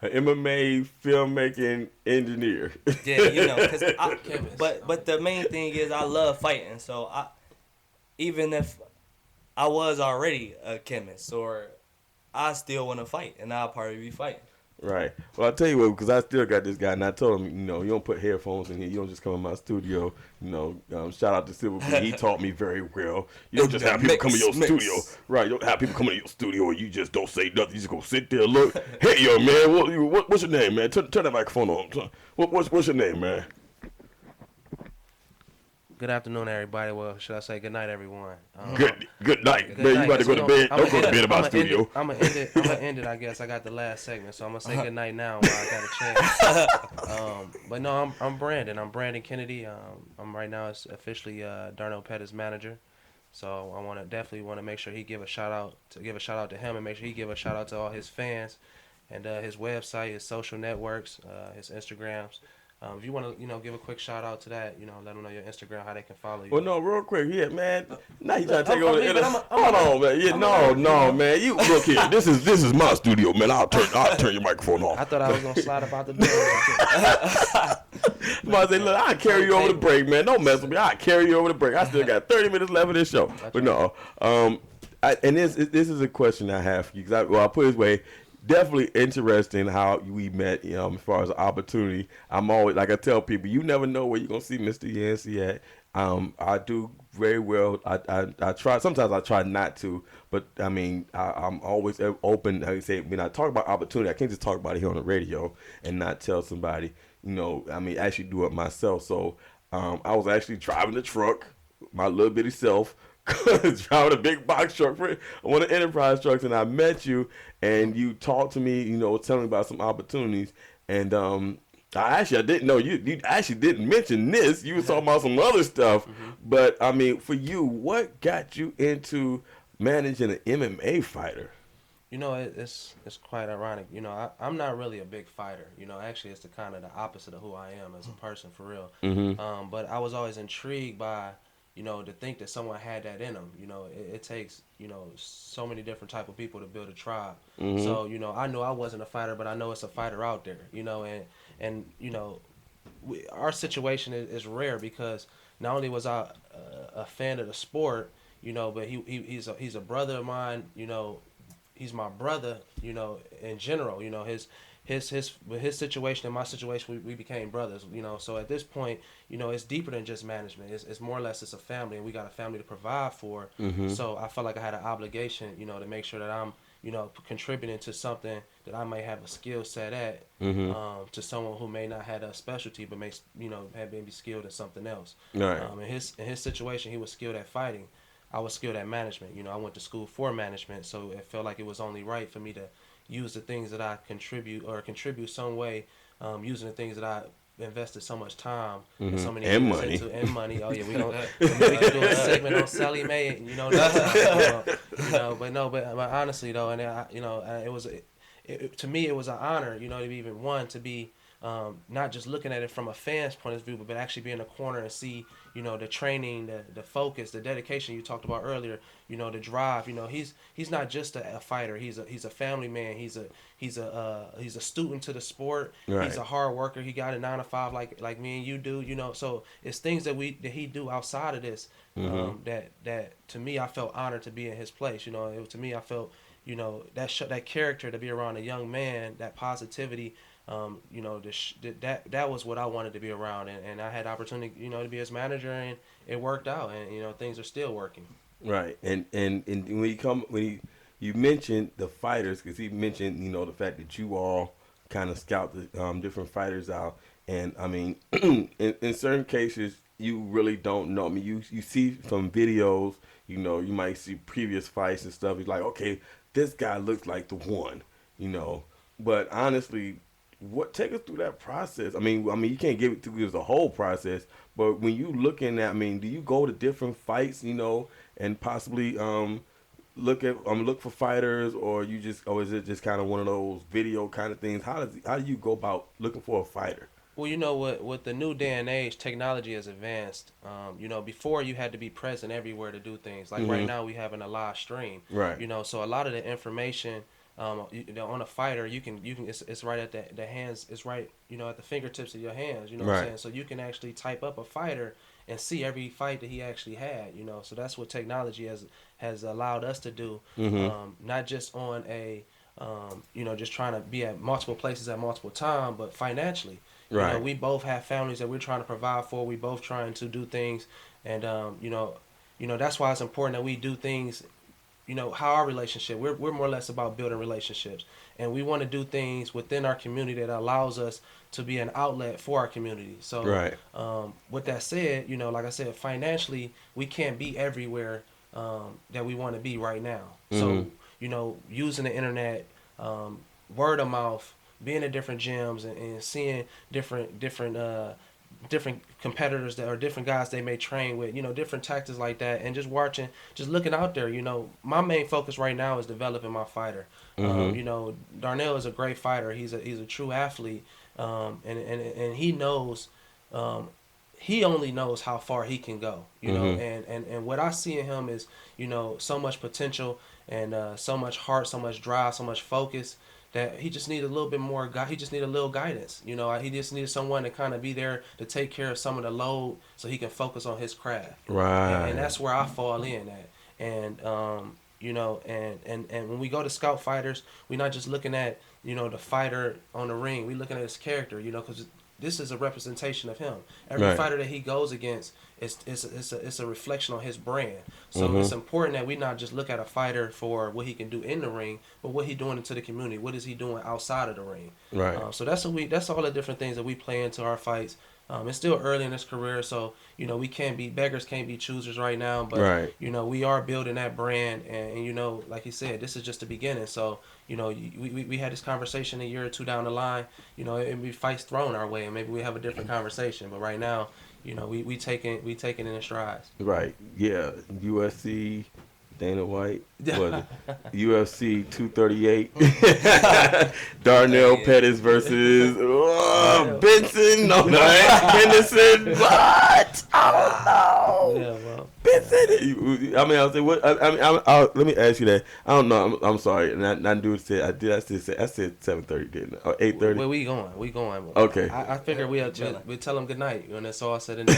An MMA filmmaking engineer. Yeah, Chemist. but the main thing is I love fighting, so even if I was already a chemist, or I still want to fight, and I'll probably be fighting. Right. Well, I'll tell you what, because I still got this guy, and I told him, you don't put headphones in here. You don't just come in my studio. Shout out to Silver B. He taught me very well. You don't just have people come in your studio. Right. You don't have people come in your studio and you just don't say nothing. You just go sit there, look. Hey, yo, man, what's your name, man? Turn that microphone on. What's your name, man? Good afternoon, everybody. Well, should I say good night, everyone? Good night, Good man. night. You about to go to bed? Don't go to bed in my studio. I'm gonna end it. I guess I got the last segment, so I'm gonna say good night now while I got a chance. But no, I'm Brandon. I'm Brandon Kennedy. I'm right now officially Darnell Pettis manager. So I definitely want to make sure he give a shout out to him, and make sure he give a shout out to all his fans, and his website, his social networks, his Instagrams. If you want to, give a quick shout out to that, let them know your Instagram, how they can follow you. Well, no, real quick, yeah, man. Now you trying to take I'm over. leaving. Hold on, man. Yeah, no, man. You look here. This is my studio, man. I'll turn your microphone off. I thought I was gonna slide about the door. Somebody say, look, I'll carry you over the break, man. Don't mess with me. I'll carry you over the break. I still got 30 minutes left of this show. But no, and this is a question I have for you. I'll put it this way. Definitely interesting how we met, as far as the opportunity. I'm always, like I tell people, you never know where you're going to see Mr. Yancey at. I do very well. I try, sometimes I try not to, but I mean, I'm always open. Like I say, when I talk about opportunity, I can't just talk about it here on the radio and not tell somebody, actually do it myself. So I was actually driving the truck, my little bitty self, driving a big box truck for one of the enterprise trucks, and I met you, and you talked to me, telling me about some opportunities, and I didn't know you actually didn't mention this. You were talking about some other stuff, but I mean, for you, what got you into managing an MMA fighter? It's quite ironic. I'm not really a big fighter. Actually, it's the kind of the opposite of who I am as a person, for real. But I was always intrigued by to think that someone had that in them. It takes, so many different type of people to build a tribe. So, I know I wasn't a fighter, but I know it's a fighter out there, and our situation is rare because not only was I a fan of the sport, but he's a brother of mine, he's my brother, in general, with his situation and my situation, we became brothers, so at this point, it's deeper than just management. It's more or less, it's a family, and we got a family to provide for. So I felt like I had an obligation, to make sure that I'm, contributing to something that I may have a skill set at, to someone who may not have a specialty, but may, have maybe skilled in something else. Right. In his situation, he was skilled at fighting. I was skilled at management. I went to school for management, so it felt like it was only right for me to use the things that I contribute some way, using the things that I invested so much time and so many and years money. into, and money. Oh yeah, we can do a segment on Sally Mae, but honestly though, and it was to me it was an honor, to even to be not just looking at it from a fan's point of view, but actually be in the corner and see, the training, the focus, the dedication you talked about earlier, the drive. He's not just a fighter. He's a family man. He's a student to the sport. Right. He's a hard worker. He got a 9 to 5 like me and you do. So it's things that he do outside of this, that to me I felt honored to be in his place. To me I felt, that character, to be around a young man, that positivity. That was what I wanted to be around, and I had opportunity, to be his manager, and it worked out, and things are still working. Right, and when you mentioned the fighters, because he mentioned the fact that you all kind of scout the different fighters out, and I mean in certain cases you really don't know. I mean you see from videos, you might see previous fights and stuff. You're like, okay, this guy looks like the one, but honestly. Take us through that process? I mean, you can't give it to us the whole process, but when you looking at, do you go to different fights, and possibly look for fighters, or is it just kind of one of those video kind of things? How do you go about looking for a fighter? Well, with the new day and age, technology has advanced. Before you had to be present everywhere to do things. Like right now, we having a live stream. Right. So a lot of the information. On a fighter, you can it's right at the hands, it's right at the fingertips of your hands, what I'm saying. So you can actually type up a fighter and see every fight that he actually had. So that's what technology has allowed us to do. Not just on a just trying to be at multiple places at multiple time, but financially. Right. We both have families that we're trying to provide for. We both trying to do things, and that's why it's important that we do things. How our relationship, we're more or less about building relationships, and we want to do things within our community that allows us to be an outlet for our community. So Right. with that said, like I said, financially we can't be everywhere that we want to be right now. So using the internet, word of mouth, being at different gyms, and seeing different competitors that are different guys they may train with, different tactics like that, and just watching, just looking out there. My main focus right now is developing my fighter. Darnell is a great fighter. He's a true athlete, and he knows, he only knows how far he can go. And what I see in him is so much potential, and so much heart, so much drive, so much focus, that he just needed a little bit more. He just needed a little guidance. He just needed someone to kind of be there to take care of some of the load, so he can focus on his craft. Right. And that's where I fall in at. And and when we go to scout fighters, we're not just looking at the fighter on the ring. We're looking at his character. Because this is a representation of him. Every Right. fighter that he goes against, it's a reflection on his brand. So it's important that we not just look at a fighter for what he can do in the ring, but what he doing into the community. What is he doing outside of the ring? Right. So that's all the different things that we play into our fights. It's still early in his career, so we can't be beggars, can't be choosers right now. But Right. We are building that brand, and like he said, this is just the beginning. So we had this conversation a year or two down the line. It'd be fights thrown our way, and maybe we have a different conversation. But right now, we taking it in strides. Right. Yeah. USC. Dana White, was it? UFC 238. Darnell Pettis versus Benson. No, Henderson. What? I don't know. Yeah, well. Benson. I mean, I'll say what? Let me ask you that. I don't know. I'm sorry. And I do say I said 7:30, didn't I? Or 8:30. Where we going? We going. Okay. I figure we tell them good night when it's all said and done.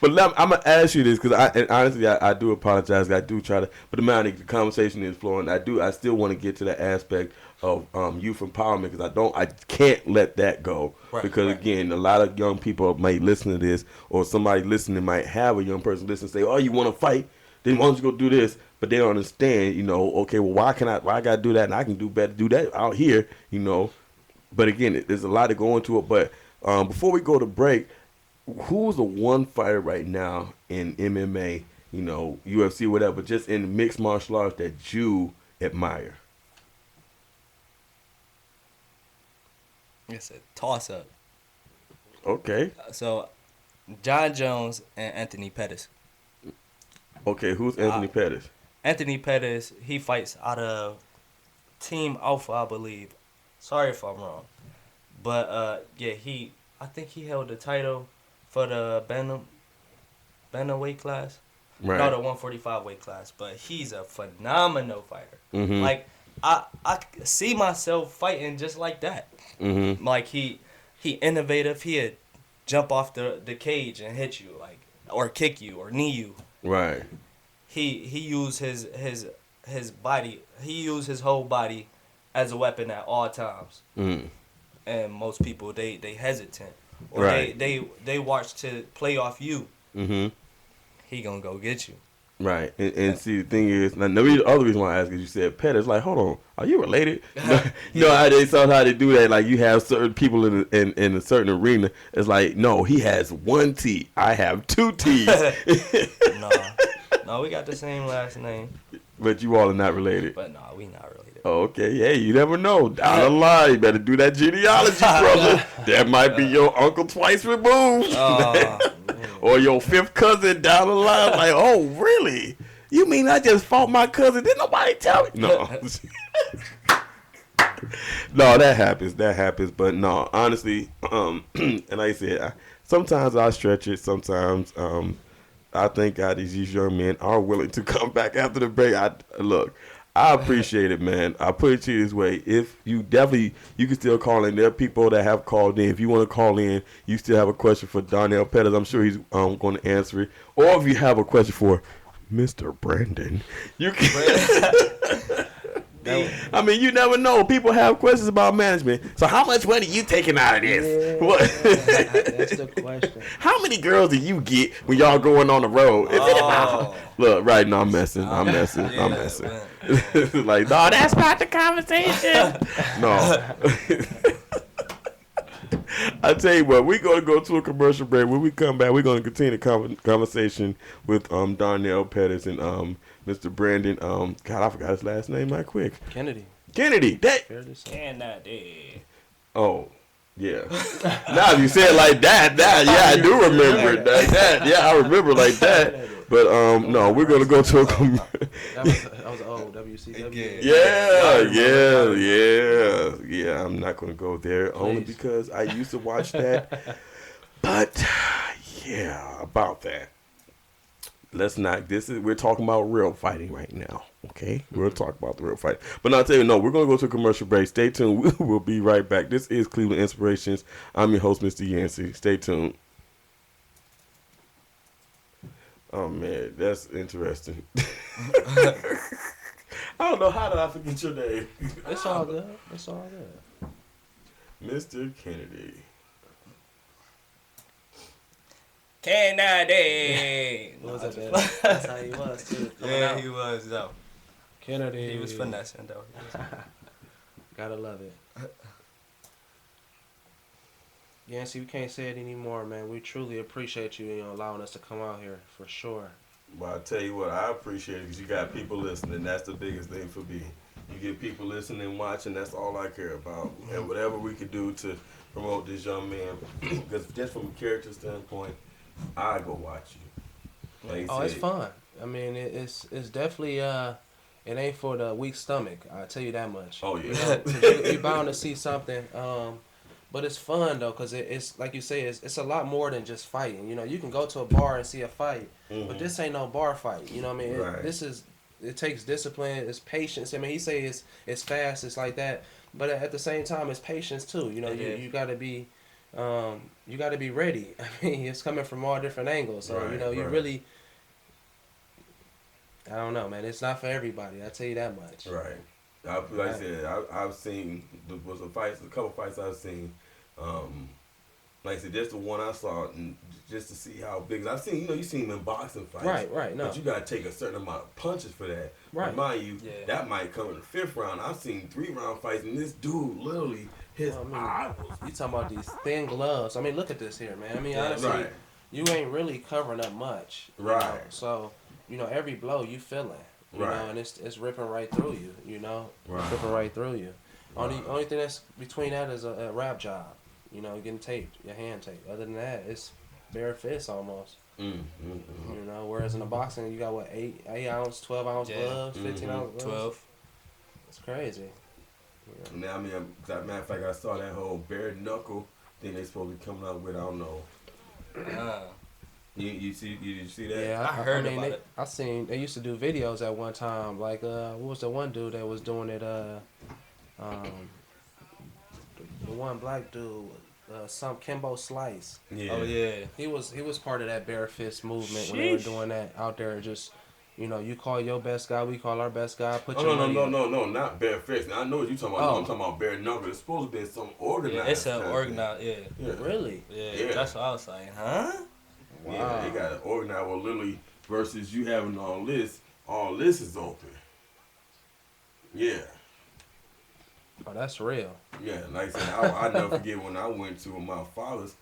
But I'm gonna ask you this because honestly I do apologize. I do try to, but the conversation is flowing. I still want to get to that aspect of youth empowerment because I can't let that go. Right, because right. again, a lot of young people might listen to this, or somebody listening might have a young person listen and say, "Oh, you want to fight? Then why don't you go do this?" But they don't understand. Okay, well, why I gotta do that? And I can do better do that out here. But again, there's a lot to go into it. But before we go to break, who's the one fighter right now in MMA, UFC, whatever, just in mixed martial arts that you admire? It's a toss up. Okay. So, John Jones and Anthony Pettis. Okay, who's Anthony Pettis? Anthony Pettis, he fights out of Team Alpha, I believe. Sorry if I'm wrong. But, I think he held the title for the Bantam weight class. Right. No, the 145 weight class. But he's a phenomenal fighter. Mm-hmm. Like, I see myself fighting just like that. Mm-hmm. Like, he innovative. He'd jump off the cage and hit you, like, or kick you or knee you. Right. He used his body. He used his whole body as a weapon at all times. Mm. And most people they hesitant or Right. they watch to play off you. Mm-hmm. He gonna go get you. Right. And see, the thing is, now the other reason why I ask is you said Pettis. Like, hold on, are you related? How they somehow they do that. Like, you have certain people in a certain arena. It's like, no, he has one T. I have two T's. No, we got the same last name. But you all are not related. But no, we not related. Oh, okay. Hey, you never know. Down the line, you better do that genealogy, brother. That might be your uncle twice removed. Or your fifth cousin down the line. Like, oh, really? You mean I just fought my cousin? Didn't nobody tell me? No. No, that happens. But no, honestly, and like I said, sometimes I stretch it. Sometimes I thank God these young men are willing to come back after the break. I appreciate it, man. I put it to you this way: if you you can still call in. There are people that have called in. If you want to call in, you still have a question for Darnell Pettis. I'm sure he's going to answer it. Or if you have a question for Mr. Brandon, you can. I mean, you never know. People have questions about management. So, how much money you taking out of this? Yeah, What? that's the question. How many girls do you get when y'all going on the road? Oh. Look, right now I'm messing. I'm messing. Yeah, I'm messing. man. Like, no, that's not the conversation. No. I tell you what, we're gonna go to a commercial break. When we come back, we're gonna continue the conversation with Darnell Pettis and Mr. Brandon. God, I forgot his last name. Right quick. Kennedy. That. Fair to say. Kennedy. Oh. Yeah. Now if you say it like that, yeah, I do remember it like that. Yeah, I remember like that. But no, we're gonna go to a That was old WCW. Yeah. I'm not gonna go there only Please. because I used to watch that. But yeah, about that. Let's not. We're talking about real fighting right now. Okay, we'll talk about the real fight. But I'll tell you, no, we're gonna go to a commercial break. Stay tuned. We'll be right back. This is Cleveland Inspirations. I'm your host, Mr. Yancey. Stay tuned. Oh man, that's interesting. I don't know how did I forget your name. It's all good. It's all good. Mr. Kennedy. Kennedy. What was that? That's how he was too. Coming Yeah, out. he was though. Kennedy. He was finessing though. Gotta love it. Yancey, we can't say it anymore, man. We truly appreciate you, allowing us to come out here for sure. Well, I tell you what, I appreciate it because you got people listening. That's the biggest thing for me. You get people listening and watching. That's all I care about. And whatever we could do to promote this young man, because just from a character standpoint, I go watch you. Like you Oh, it's said, fun. I mean, it's definitely it ain't for the weak stomach. I tell you that much. Oh yeah. You're bound to see something. But it's fun though, cause it's like you say, it's a lot more than just fighting. You can go to a bar and see a fight, but this ain't no bar fight. You know what I mean? Right. It takes discipline, it's patience. I mean, he say it's fast, it's like that, but at the same time, it's patience too. You gotta be, you gotta be ready. I mean, it's coming from all different angles. So you Right. really, I don't know, man. It's not for everybody. I tell you that much. Right. Like I said, I've seen a couple fights I've seen. Like I said, just the one I saw, and just to see how big. I've seen, you seen them in boxing fights. Right. No. But you gotta take a certain amount of punches for that. Right. And mind you, Yeah. that might come in the 5th round. I've seen 3-round fights, and this dude literally his eye was. You talking about these thin gloves? I mean, look at this here, man. I mean, honestly, Right. you ain't really covering up much. Right. So, every blow you feeling, Right. and it's ripping right through you. Right. It's ripping right through you. Right. Only thing that's between that is a rap job. Getting taped, your hand taped. Other than that, it's bare fist almost. Whereas in the boxing, you got what 8 ounce, 12 ounce gloves, 15 ounce gloves. 12. It's crazy. Now, I mean, as a matter of fact, I saw that whole bare knuckle thing they supposed to be coming out with. I don't know. You see that? Yeah, I heard about it. I seen they used to do videos at one time. Like, what was the one dude that was doing it? The one black dude, some Kimbo Slice. Yeah. Oh yeah. He was part of that bare fist movement when they were doing that out there. Just you call your best guy, we call our best guy. Put your money up. No, not bare fist. Now, I know what you're talking about. Oh. No, I'm talking about bare knuckle. It's supposed to be some organized. Yeah, it's an kind of organized. thing. Yeah. Really? Yeah. That's what I was saying. Huh? Yeah, they got it organized. Well, literally, versus you having all this is open. Yeah. Oh, that's real. Yeah, like I said, I never forget when I went to my father's.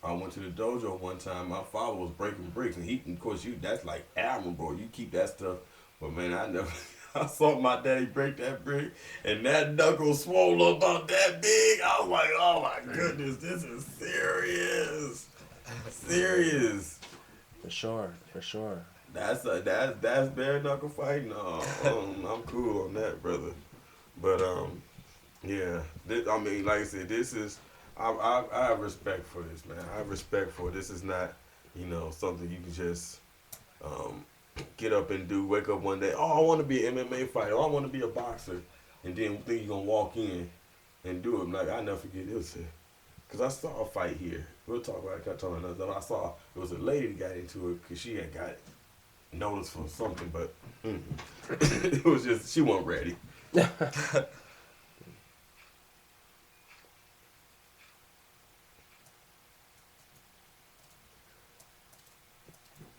I went to the dojo one time. My father was breaking bricks, and of course, that's like admirable. You keep that stuff, but man, I never. I saw my daddy break that brick, and that knuckle swole about that big. I was like, oh my goodness, this is serious. Serious. For sure. That's bare knuckle fighting. I'm cool on that, brother. But yeah. I mean, like I said, this is. I have respect for this, man. I have respect for it. This is not, something you can just get up and wake up one day, oh, I want to be an MMA fighter, oh, I want to be a boxer, and then think you're gonna walk in and do it. Like I never forget this, because I saw a fight here. We'll talk about it. I told another time. I saw it was a lady that got into it because she had got noticed for something, but it was just she wasn't ready.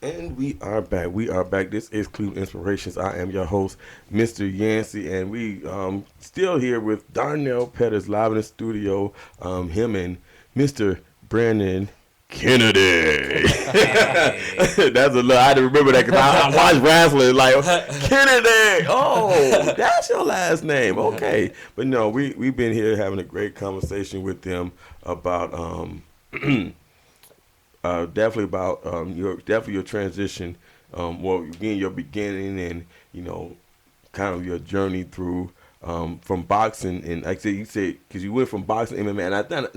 And we are back. We are back. This is Cleveland Inspirations. I am your host, Mr. Yancey, and we still here with Darnell Pettis live in the studio. Him and Mr. Brandon Kennedy. That's a little. I had to remember that because I watched wrestling. Like Kennedy. Oh, that's your last name. Okay, but no, we've been here having a great conversation with them about definitely about your transition. Well, again, your beginning and kind of your journey through from boxing, and like I said, you said because you went from boxing to MMA, and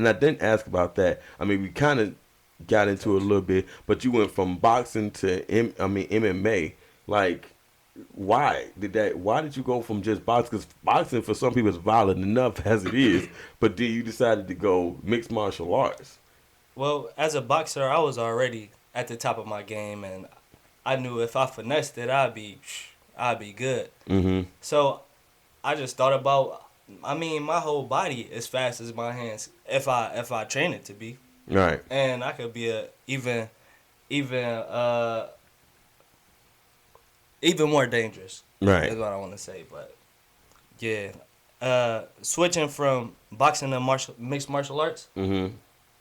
I didn't ask about that. I mean, we kind of got into it a little bit, but you went from boxing to MMA. Like, why did that? Why did you go from just boxing? Because boxing for some people is violent enough as it is, but then you decided to go mixed martial arts. Well, as a boxer, I was already at the top of my game, and I knew if I finessed it, I'd be good. Mm-hmm. So I just thought about. I mean, my whole body as fast as my hands if I train it to be, Right. and I could be a even even more dangerous. Right. Is what I want to say, but yeah, switching from boxing to mixed martial arts. Mm-hmm.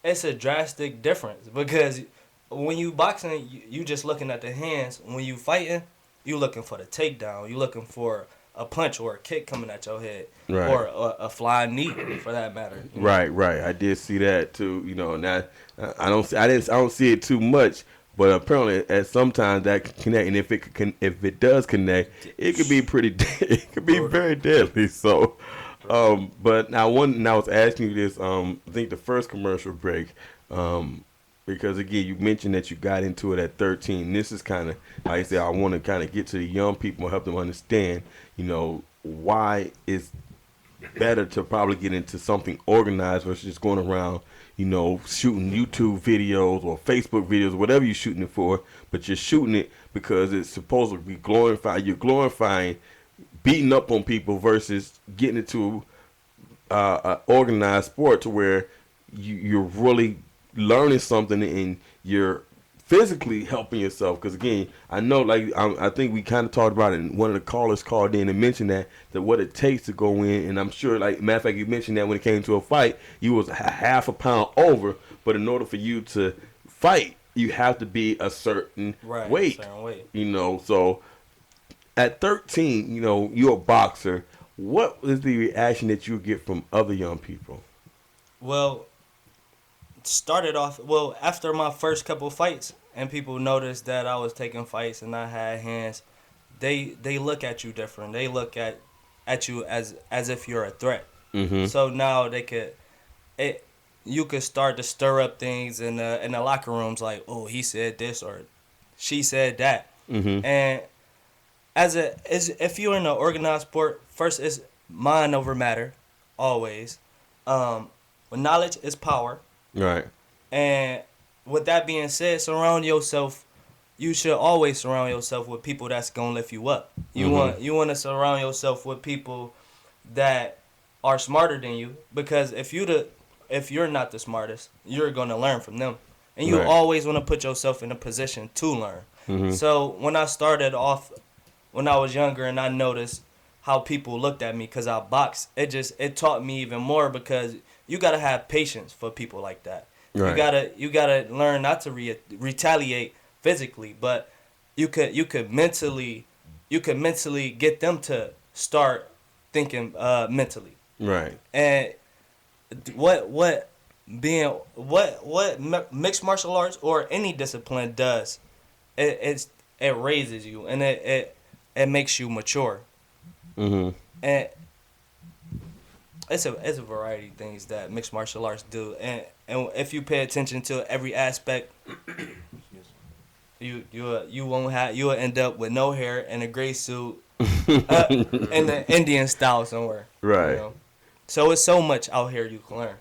It's a drastic difference because when you boxing, you just looking at the hands. When you fighting, you looking for the takedown. You looking for a punch or a kick coming at your head, Right. or a flying knee for that matter. Right. I did see that too. Now I don't see it too much, but apparently at sometimes that can connect, and if it does connect, it could be it could be very deadly. So. But now I was asking you this. I think the first commercial break, because again you mentioned that you got into it at 13. This is kind of like I said. I want to kind of get to the young people and help them understand. Why it's better to probably get into something organized versus just going around. Shooting YouTube videos or Facebook videos, whatever you're shooting it for. But you're shooting it because it's supposed to be glorified. You're glorifying beating up on people versus getting into an organized sport to where you're really learning something and you're physically helping yourself. Because again, I know, I think we kind of talked about it, and one of the callers called in and mentioned that what it takes to go in, and I'm sure, matter of fact, you mentioned that when it came to a fight, you was half a pound over, but in order for you to fight, you have to be a certain weight. So at 13, you're a boxer. What is the reaction that you get from other young people? Well, started off after my first couple fights, and people noticed that I was taking fights and I had hands. They look at you different. They look at you as if you're a threat. Mm-hmm. So now you could start to stir up things in the locker rooms, like, oh, he said this or she said that. Mm-hmm. And if you're in an organized sport, first it's mind over matter, always. But knowledge is power. Right. And with that being said, you should always surround yourself with people that's gonna lift you up. You want to surround yourself with people that are smarter than you, because if you're not the smartest, you're gonna learn from them, and you always want to put yourself in a position to learn. Mm-hmm. So when I started off, when I was younger, and I noticed how people looked at me because I boxed, it taught me even more, because you gotta have patience for people like that. Right. You gotta learn not to retaliate physically, but you could mentally get them to start thinking mentally. Right. And what mixed martial arts or any discipline does, it raises you, and it makes you mature. Mm-hmm. And it's a variety of things that mixed martial arts do, and if you pay attention to every aspect, You won't have you will end up with no hair and a gray suit, in the Indian style somewhere. You Right. know, so it's so much out here you can learn,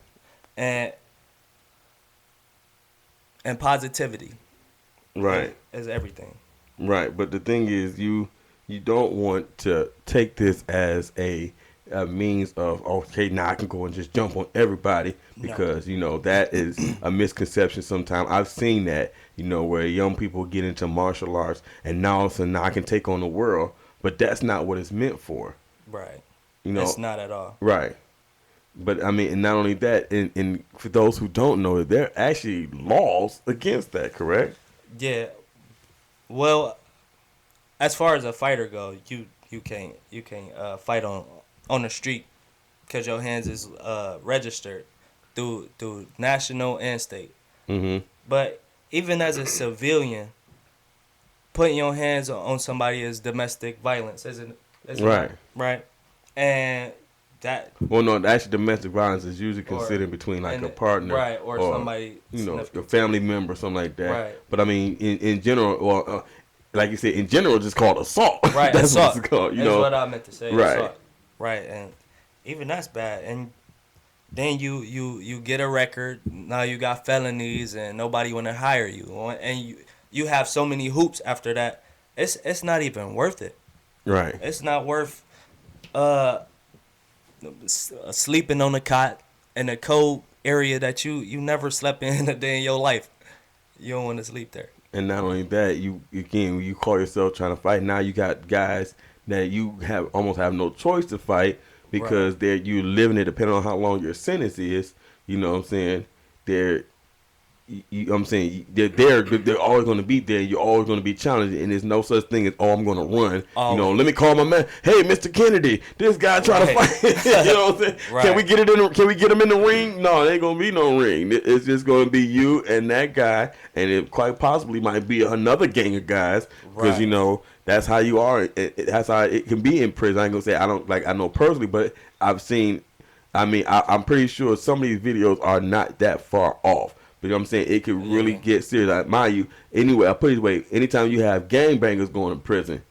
and positivity Right. is everything. Right. But the thing is, you don't want to take this as a means of, okay, now I can go and just jump on everybody, No. because that is a misconception. Sometimes I've seen that, where young people get into martial arts and now all of a sudden now I can take on the world, but that's not what it's meant for. Right. You know. It's not at all. Right. But I mean, and not only that, and for those who don't know, there are actually laws against that. Correct? Yeah. Well, as far as a fighter go, you can't fight on the street because your hands is registered through national and state. Mm-hmm. But even as a civilian, putting your hands on somebody is domestic violence, isn't it? Right. Right. And that Well, no, actually, domestic violence is usually or considered between like and a partner, right, or somebody your significant. family member, something like that. Right. But I mean, in general, well, like you said, in general, it's just called assault. Right, That's assault. what it's called. That's what I meant to say. Right. Assault. Right, and even that's bad. And then you get a record. Now you got felonies, and nobody want to hire you. And you have so many hoops after that. It's not even worth it. Right. It's not worth uh sleeping on a cot in a cold area that you never slept in a day in your life. You don't want to sleep there. And not only that, when you call yourself trying to fight, now you got guys that you almost have no choice to fight, because you living it, depending on how long your sentence is. You know what I'm saying? I'm saying they're always going to be there. You're always going to be challenged, and there's no such thing as, oh, I'm going to run. Always. Let me call my man. Hey, Mr. Kennedy, this guy trying to fight. You know what I'm saying? Right. Can we get him in the ring? No, there ain't going to be no ring. It's just going to be you and that guy, and it quite possibly might be another gang of guys, because Right. that's how you are. That's how it can be in prison. I ain't gonna say I know personally, but I've seen. I mean, I'm pretty sure some of these videos are not that far off. But you know what I'm saying? It could really get serious. I mind you, anyway, I put it this way, anytime you have gangbangers going to prison,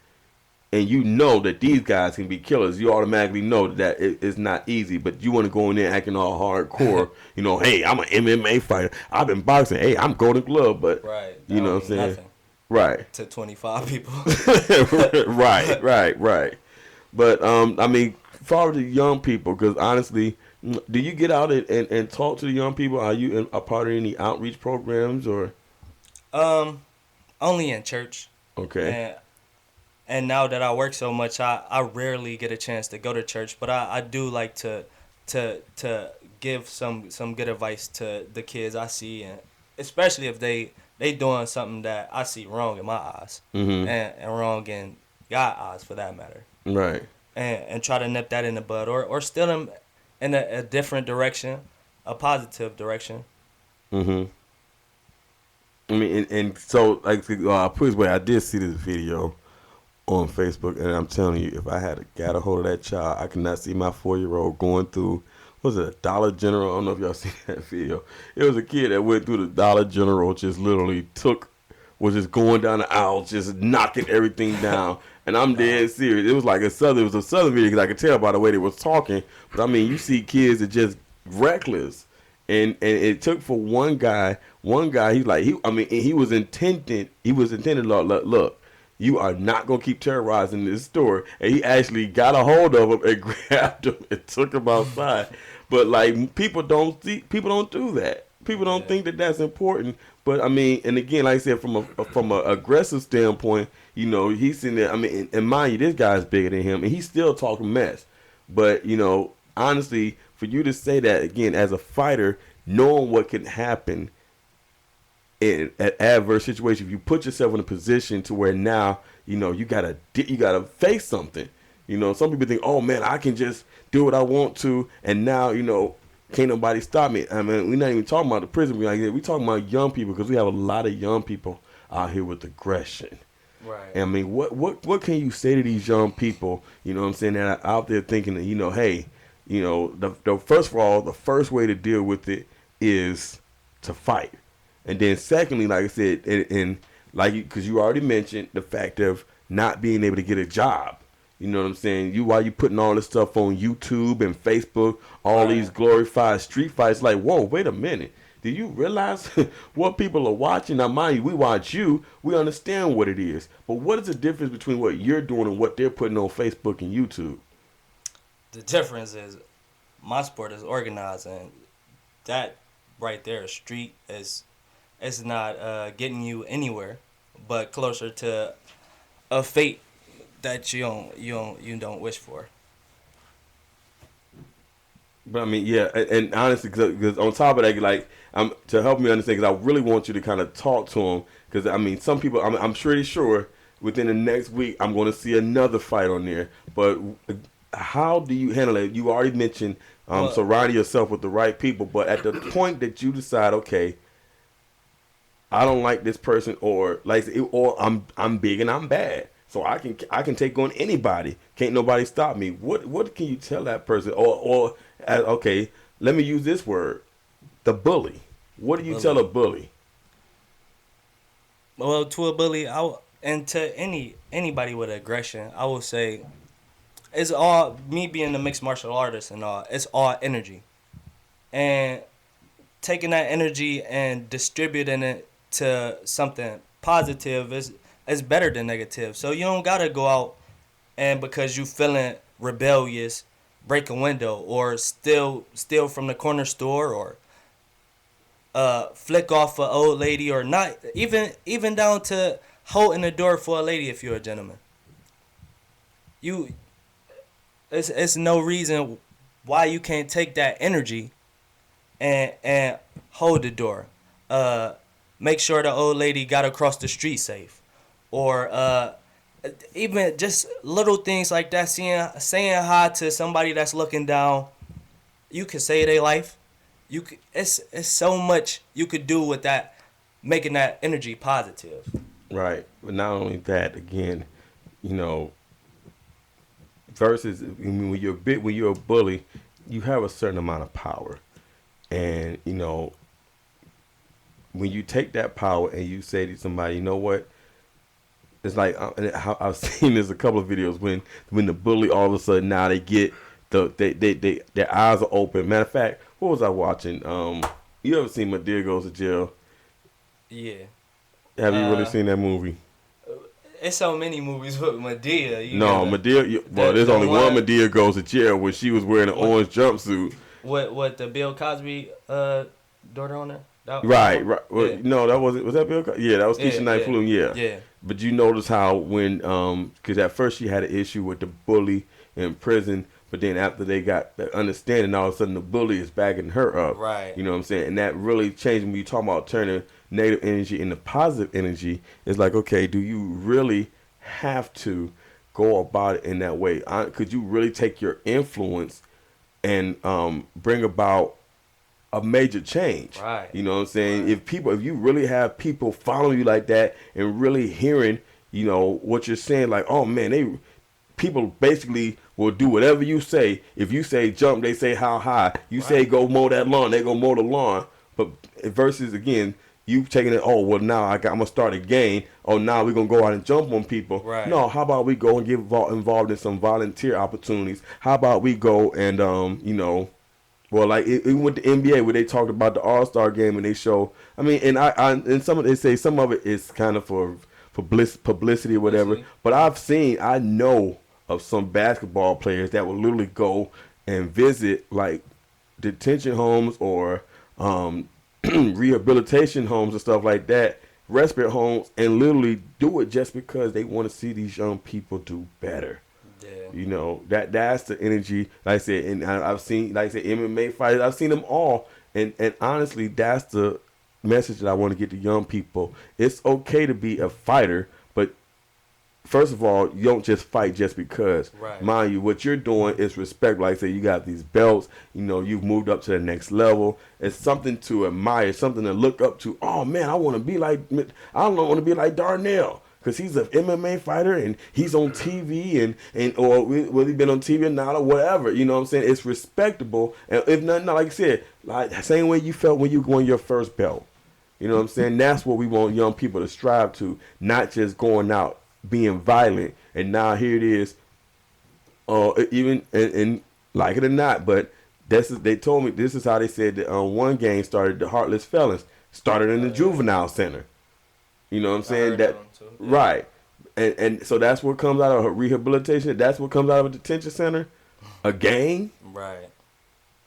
and you know that these guys can be killers, you automatically know that it's not easy. But you want to go in there acting all hardcore, hey, I'm an MMA fighter. I've been boxing. Hey, I'm Golden Glove. But, Right. you know what I'm saying? Nothing Right. to 25 people. right. But, I mean, as far as the young people, because honestly, do you get out and talk to the young people? Are you a part of any outreach programs or? Only in church. Okay. And now that I work so much, I rarely get a chance to go to church, but I do like to give some good advice to the kids I see, and especially if they doing something that I see wrong in my eyes, Mm-hmm. and wrong in God's eyes for that matter, Right. and try to nip that in the bud, or steer them in a different direction, a positive direction. Mm-hmm. I mean, and so, like, put it this way, I did see this video on Facebook, and I'm telling you, if I had got a hold of that child, I could not see my 4-year-old going through, was it a Dollar General? I don't know if y'all seen that video. It was a kid that went through the Dollar General, just literally was just going down the aisle, just knocking everything down. And I'm dead serious. It was like a southern video, because I could tell by the way they was talking. But I mean, you see kids that just reckless, and it took for one guy. He's like he was intended. Look, you are not gonna keep terrorizing this store. And he actually got a hold of him and grabbed him and took him outside. But like people don't do that. People don't think that that's important. But I mean, and again, like I said, from a aggressive standpoint, he's sitting there. I mean, and mind you, this guy's bigger than him, and he's still talking mess. But honestly, for you to say that again as a fighter, knowing what can happen in an adverse situation, if you put yourself in a position to where now you gotta face something. Some people think, oh man, I can just do what I want to, and now can't nobody stop me. I mean, we're not even talking about the prison. We're talking about young people, because we have a lot of young people out here with aggression. Right. And I mean, what can you say to these young people? You know what I'm saying, that are out there thinking that hey, the first of all, the first way to deal with it is to fight, and then secondly, like I said, and like, because you already mentioned the fact of not being able to get a job. You know what I'm saying? While you putting all this stuff on YouTube and Facebook, all Right. these glorified street fights, like, whoa, wait a minute. Do you realize what people are watching? Now, mind you, we watch you. We understand what it is. But what is the difference between what you're doing and what they're putting on Facebook and YouTube? The difference is my sport is organized, and that right there, street is not getting you anywhere, but closer to a fate that you don't wish for. But I mean, yeah, and honestly, because on top of that, like, to help me understand, because I really want you to kind of talk to him, because I mean, some people, I'm pretty sure within the next week I'm going to see another fight on there. But how do you handle it? You already mentioned Well, surrounding yourself with the right people, but at the point that you decide, okay, I don't like this person, or like, or I'm big and I'm bad, so I can take on anybody. Can't nobody stop me. What can you tell that person? Or okay, let me use this word, the bully. What do you tell a bully? well, to a bully, and to anybody with aggression, I will say it's all me being a mixed martial artist and all. It's all energy, and taking that energy and distributing it to something positive is better than negative. So you don't gotta go out and because you feeling rebellious, break a window or steal from the corner store or flick off an old lady or not even down to holding the door for a lady if you're a gentleman. You it's no reason why you can't take that energy and hold the door. Make sure the old lady got across the street safe, or even just little things like that. Saying hi to somebody that's looking down. You could save their life. It's so much you could do with that, making that energy positive. Right. But not only that, again, you know, versus, I mean, when you're a bully, you have a certain amount of power, and you know, when you take that power and you say to somebody, you know what? It's like, I've seen this a couple of videos when the bully all of a sudden now they get they their eyes are open. Matter of fact, what was I watching? You ever seen Madea Goes to Jail? Yeah. Have you really Uh, seen that movie? It's so many movies with Madea. No, Madea. Well, there's the only one one Madea Goes to Jail where she was wearing an What? orange jumpsuit. what the Bill Cosby daughter on there. Right, right. Well, Yeah. no, that wasn't. Was that Bill? Yeah, that was Yeah, Keisha Knight yeah, Flume. Yeah. yeah. But you notice how when because at first she had an issue with the bully in prison, but then after they got the understanding, all of a sudden the bully is backing her up. Right. You know what I'm saying? And that really changed when you talk about turning negative energy into positive energy. It's like, okay, do you really have to go about it in that way? Could you really take your influence and bring about a major change? Right. You know what I'm saying? Right. If you really have people following you like that and really hearing, you know, what you're saying, like, oh man, people basically will do whatever you say. If you say jump, they say how high. You say go mow that lawn, they go mow the lawn. But versus again, you taking it, oh well, now I'm gonna start a game. Oh, now we're gonna go out and jump on people. Right. No, how about we go and get involved in some volunteer opportunities? How about we go and you know, well, like even with the NBA where they talked about the All-Star game and they show, I mean, and and they say some of it is kind of for publicity or whatever. Publicity. But I know of some basketball players that will literally go and visit like detention homes or rehabilitation homes and stuff like that, respite homes, and literally do it just because they want to see these young people do better. Yeah. You know, that's the energy. Like I said, and I've seen, like I said, MMA fighters. I've seen them all, and honestly, that's the message that I want to get to young people. It's okay to be a fighter, but first of all, you don't just fight just because. Right. Mind you, what you're doing is respect. Like I said, you got these belts. You know, you've moved up to the next level. It's something to admire, something to look up to. Oh man, I want to be like. I don't want to be like Darnell. Because he's an MMA fighter and he's on TV and or whether he been on TV or not or whatever. You know what I'm saying? It's respectable. And if not, like I said, like same way you felt when you won your first belt. You know what I'm saying? That's what we want young people to strive to, not just going out being violent. And now here it is, even and like it or not, but they told me this is how they said that one gang started, the Heartless Felons started in the juvenile center. You know what I'm saying? That right. And so that's what comes out of rehabilitation. That's what comes out of a detention center, a gang. Right.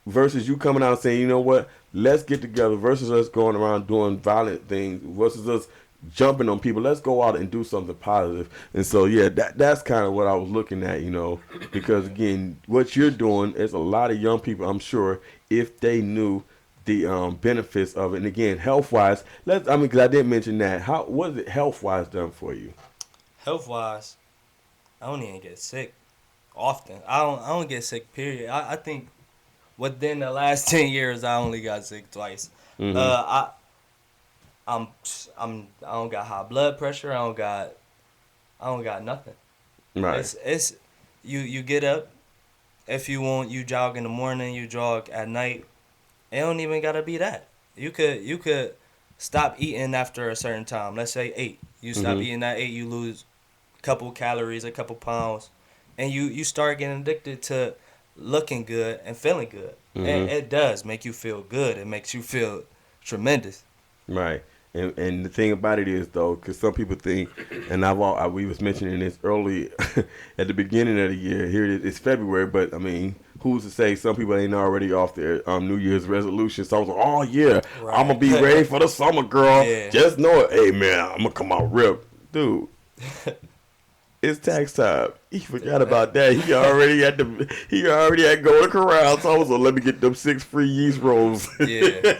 Versus you coming out and saying, you know what, let's get together. Versus us going around doing violent things. Versus us jumping on people. Let's go out and do something positive. And so yeah, that's kind of what I was looking at, you know, because again, what you're doing is a lot of young people, I'm sure, if they knew the benefits of it. And again, health wise, because I didn't mention that. What is it health wise done for you? Health wise, I don't even get sick often. I don't get sick. Period. I think within the last 10 years, I only got sick twice. Mm-hmm. I don't got high blood pressure. I don't got nothing. Right. It's you get up. If you want, you jog in the morning. You jog at night. It don't even gotta be that. You could stop eating after a certain time. Let's say 8. You stop eating at 8. You lose a couple calories, a couple pounds, and you start getting addicted to looking good and feeling good. And it does make you feel good. It makes you feel tremendous. Right. And the thing about it is, though, because some people think, and we was mentioning this early at the beginning of the year. Here it is, it's February, but I mean, who's to say some people ain't already off their New Year's resolution? So I was like, oh yeah, right. I'm gonna be ready for the summer, girl. Yeah. Just know it. Hey man, I'm gonna come out ripped, dude. It's tax time. He forgot about that. He already had Golden Corral. So I was like, let me get them 6 free yeast rolls. Yeah.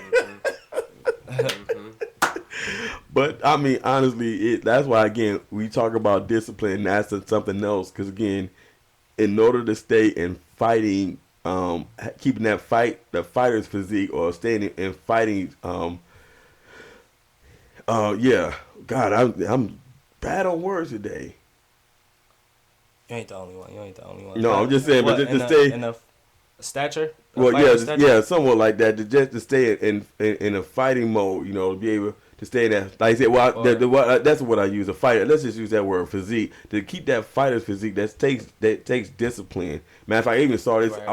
But I mean, honestly, that's why again we talk about discipline. That's something else, because again, in order to stay in fighting, keeping the fighter's physique, or staying in fighting, yeah. God, I'm bad on words today. You ain't the only one. No, I'm just saying, but just to stay in a stature. Well, yeah, somewhat like that. Just to stay in a fighting mode, you know, to be able to stay in that. Like I said, that's what I use, a fighter. Let's just use that word, physique, to keep that fighter's physique. That takes discipline. Matter of fact, I even saw this. Right. I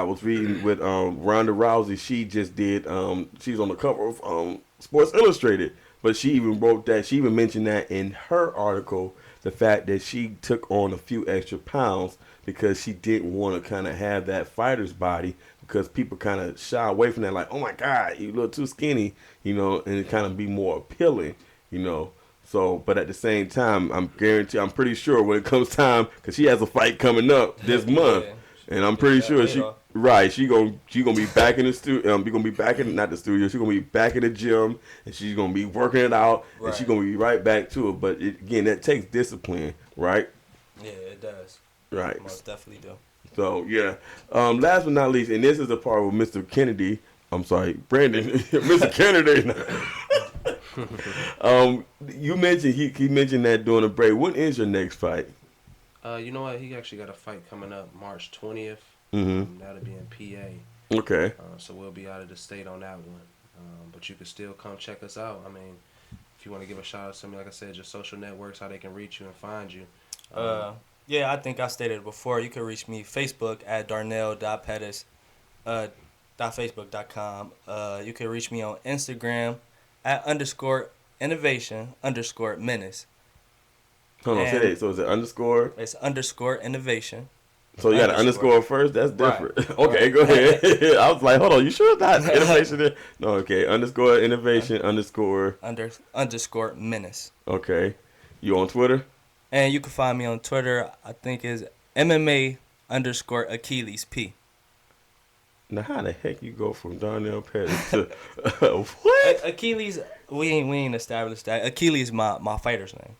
was reading with Ronda Rousey. She just did. She's on the cover of Sports Illustrated, but she even wrote that. She even mentioned that in her article, the fact that she took on a few extra pounds because she didn't want to kind of have that fighter's body, because people kind of shy away from that, like, oh my God, you look too skinny, you know, and it kind of be more appealing, you know. So, but at the same time, I'm pretty sure when it comes time, because she has a fight coming up this month, and I'm pretty sure she gonna be back in the studio. We gonna be back in, not the studio. She's gonna be back in the gym, and she's gonna be working it out, and she's gonna be right back to it. But again, that takes discipline, right? Yeah, it does. Right. Most definitely do. So yeah. Last but not least, and this is the part with Mr. Kennedy. I'm sorry, Brandon, Mr. Kennedy. You mentioned he mentioned that during the break. When is your next fight? You know what? He actually got a fight coming up March 20th. That'll be in PA. Okay. So we'll be out of the state on that one. But you can still come check us out. I mean, if you want to give a shout out to me, like I said, your social networks, how they can reach you and find you. Yeah, I think I stated it before. You can reach me Facebook at Darnell.Pettis, .facebook.com. You can reach me on Instagram at _innovation_menace. Hold on, say that. So is it underscore? It's _innovation. So you got an underscore first? That's different. Right. Okay, right. Go ahead. I was like, hold on, you sure it's not innovation there? No, okay. _innovation _underscore menace. Okay. You on Twitter? And you can find me on Twitter. I think is MMA_Achilles P. Now how the heck you go from Darnell Pettis to what? Achilles? We ain't established that. Achilles my fighter's name.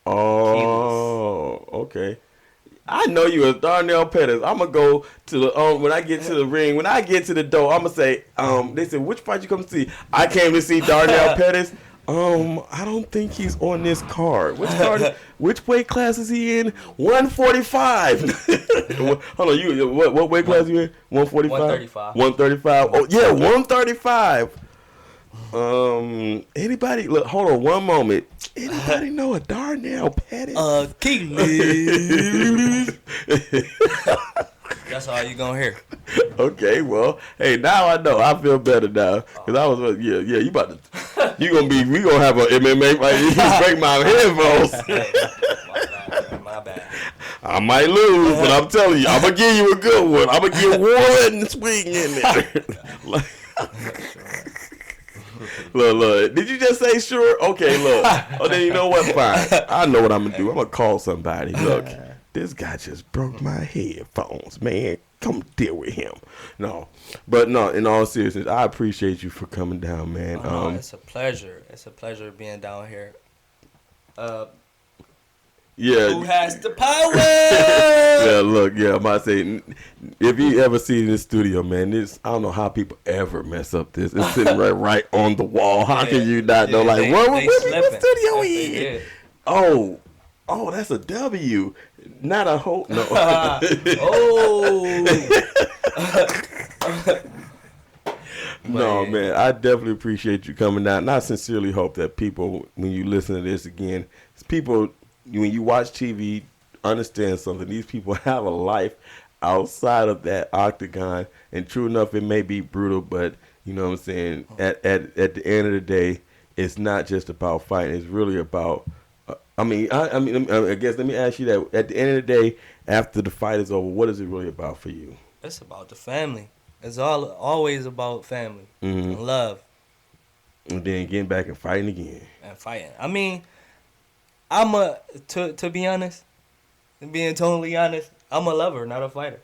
Oh, Achilles. Okay. I know you as Darnell Pettis. I'm gonna go to the when I get to the ring. When I get to the door, I'm gonna say, they said, which fight you come to see? I came to see Darnell Pettis. I don't think he's on this card. Which weight class is he in? 145. Hold on, you what weight class are you in? 145. 135. 135. Oh yeah, 135. Anybody? Look, hold on one moment. Anybody know a Darnell Pettis? Keely. That's all you gonna hear. Okay, well, hey, now I know. I feel better now because I was, yeah. You about to, we gonna have a MMA fight. You break my headphones. My bad. I might lose, but I'm telling you, I'm gonna give you a good one. I'm gonna get one swing in there. Look. Did you just say sure? Okay, look. Oh, then you know what? Fine. I know what I'm gonna do. I'm gonna call somebody. Look, this guy just broke my headphones, man. Come deal with him. No, but no. In all seriousness, I appreciate you for coming down, man. It's a pleasure. It's a pleasure being down here. Yeah. Who has the power? Yeah, look, I'm about to say, if you ever see it in the studio, man, I don't know how people ever mess up this. It's sitting right on the wall. How can you not know? Like, what studio in? Oh, that's a W, not a whole. No. No, man, I definitely appreciate you coming down. And I sincerely hope that people, when you listen to this again, people, when you watch TV, understand something. These people have a life outside of that octagon, and true enough, it may be brutal, but you know what I'm saying. At the end of the day, it's not just about fighting. It's really about. I guess let me ask you that. At the end of the day, after the fight is over, what is it really about for you? It's about the family. It's always about family and love. And then getting back and fighting again. And fighting. I mean, to be honest, being totally honest, I'm a lover, not a fighter.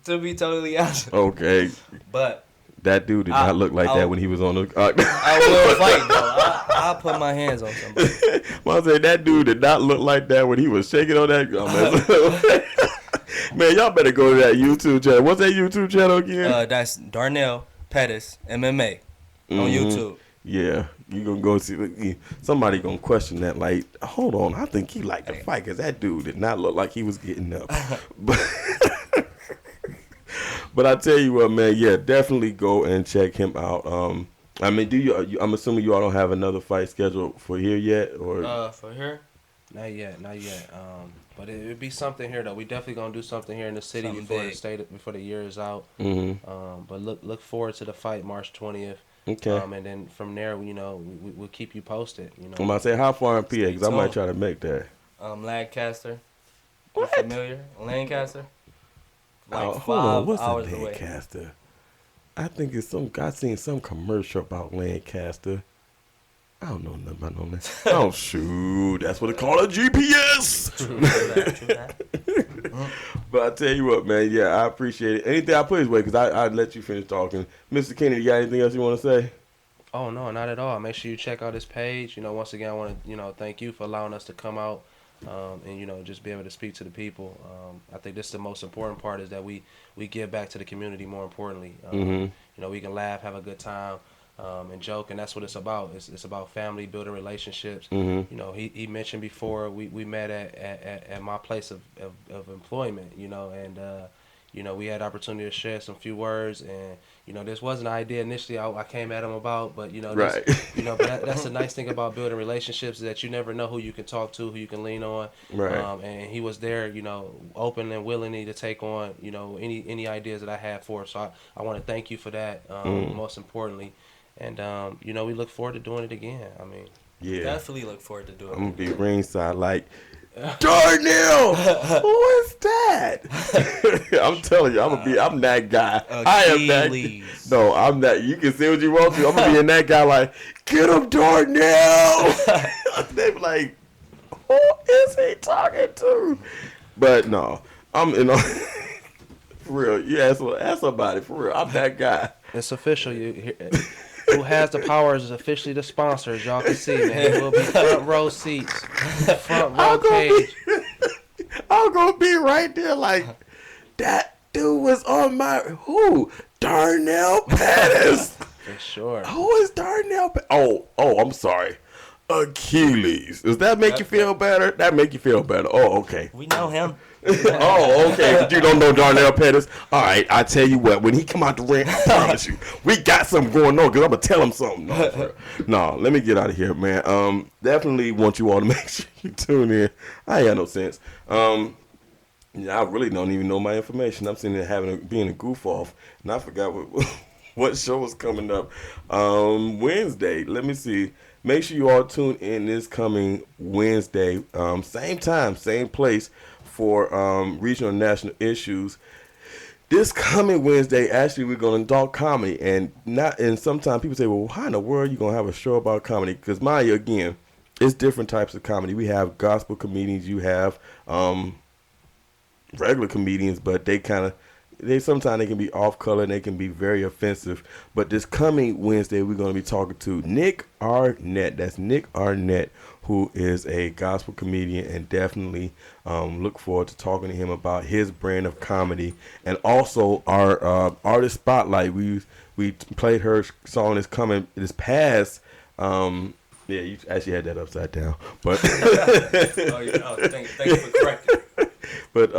To be totally honest. Okay. But that dude did not look like that when he was on the. I will fight though. I'll put my hands on somebody. I say that dude did not look like that when he was shaking on that. Man, y'all better go to that YouTube channel. What's that YouTube channel again? That's Darnell Pettis MMA on YouTube. Yeah, you gonna go see. Somebody gonna question that. Like, hold on, I think he liked the fight because that dude did not look like he was getting up. But I tell you what, man. Yeah, definitely go and check him out. I mean, I'm assuming you all don't have another fight scheduled for here yet, or for here. Not yet. But it would be something here though. We definitely gonna do something here in the city before the year is out. But look forward to the fight March 20th. Okay. And then from there, we'll keep you posted. I'm about to say how far in PA because I might try to make that. Lancaster. What? You familiar? Lancaster. Like hold on. What's hours Lancaster? Away. I think it's I seen some commercial about Lancaster. I don't know nothing about no that. Oh shoot, that's what they call a GPS. True that. But I tell you what, man. Yeah, I appreciate it. Anything I put his way because I let you finish talking. Mr. Kennedy, you got anything else you want to say? Oh no, not at all. Make sure you check out his page. Once again, I want to thank you for allowing us to come out and just be able to speak to the people. I think this is the most important part is that we give back to the community. More importantly, we can laugh, have a good time. And joke, and that's what it's about. It's about family, building relationships. He mentioned before we met at my place of employment. And we had opportunity to share some few words. And this wasn't an idea initially I came at him about, but right. But that's the nice thing about building relationships is that you never know who you can talk to, who you can lean on. Right. And he was there, open and willingly to take on any ideas that I had for him. So I want to thank you for that. Most importantly. And we look forward to doing it again. I mean, yeah, definitely look forward to doing it. I'm gonna be ringside like Darnell. Who is that? I'm telling you, I'm that guy. I am that. No, I'm that. You can say what you want to. I'm gonna be in that guy like, get him, Darnell. They be like, who is he talking to? But no, I'm for real. You ask somebody for real. I'm that guy. It's official. Who has the power is officially the sponsor, as y'all can see, man. It will be front row seats, front row cage. I'm gonna be right there like, that dude was on who? Darnell Pettis. For sure. Who is Darnell? I'm sorry. Achilles. Does that make you feel better? That make you feel better. Oh, okay. We know him. Oh, okay. But you don't know Darnell Pettis. All right, I tell you what. When he come out the ring, I promise you, we got something going on. Cause I'm gonna tell him something. No, for real. No, let me get out of here, man. Definitely want you all to make sure you tune in. I ain't got no sense. Yeah, I really don't even know my information. I'm sitting there being a goof off, and I forgot what what show was coming up Wednesday. Let me see. Make sure you all tune in this coming Wednesday, same time, same place for regional and national issues. This coming Wednesday, actually, we're going to talk comedy, and sometimes people say, well, how in the world are you going to have a show about comedy? Because mind you, again, it's different types of comedy. We have gospel comedians, you have regular comedians, but they sometimes they can be off color and they can be very offensive. But this coming Wednesday, we're going to be talking to Nick Arnett. That's Nick Arnett, who is a gospel comedian, and definitely look forward to talking to him about his brand of comedy, and also our artist spotlight. We played her song this past. Yeah, you actually had that upside down, but Thanks for correcting. But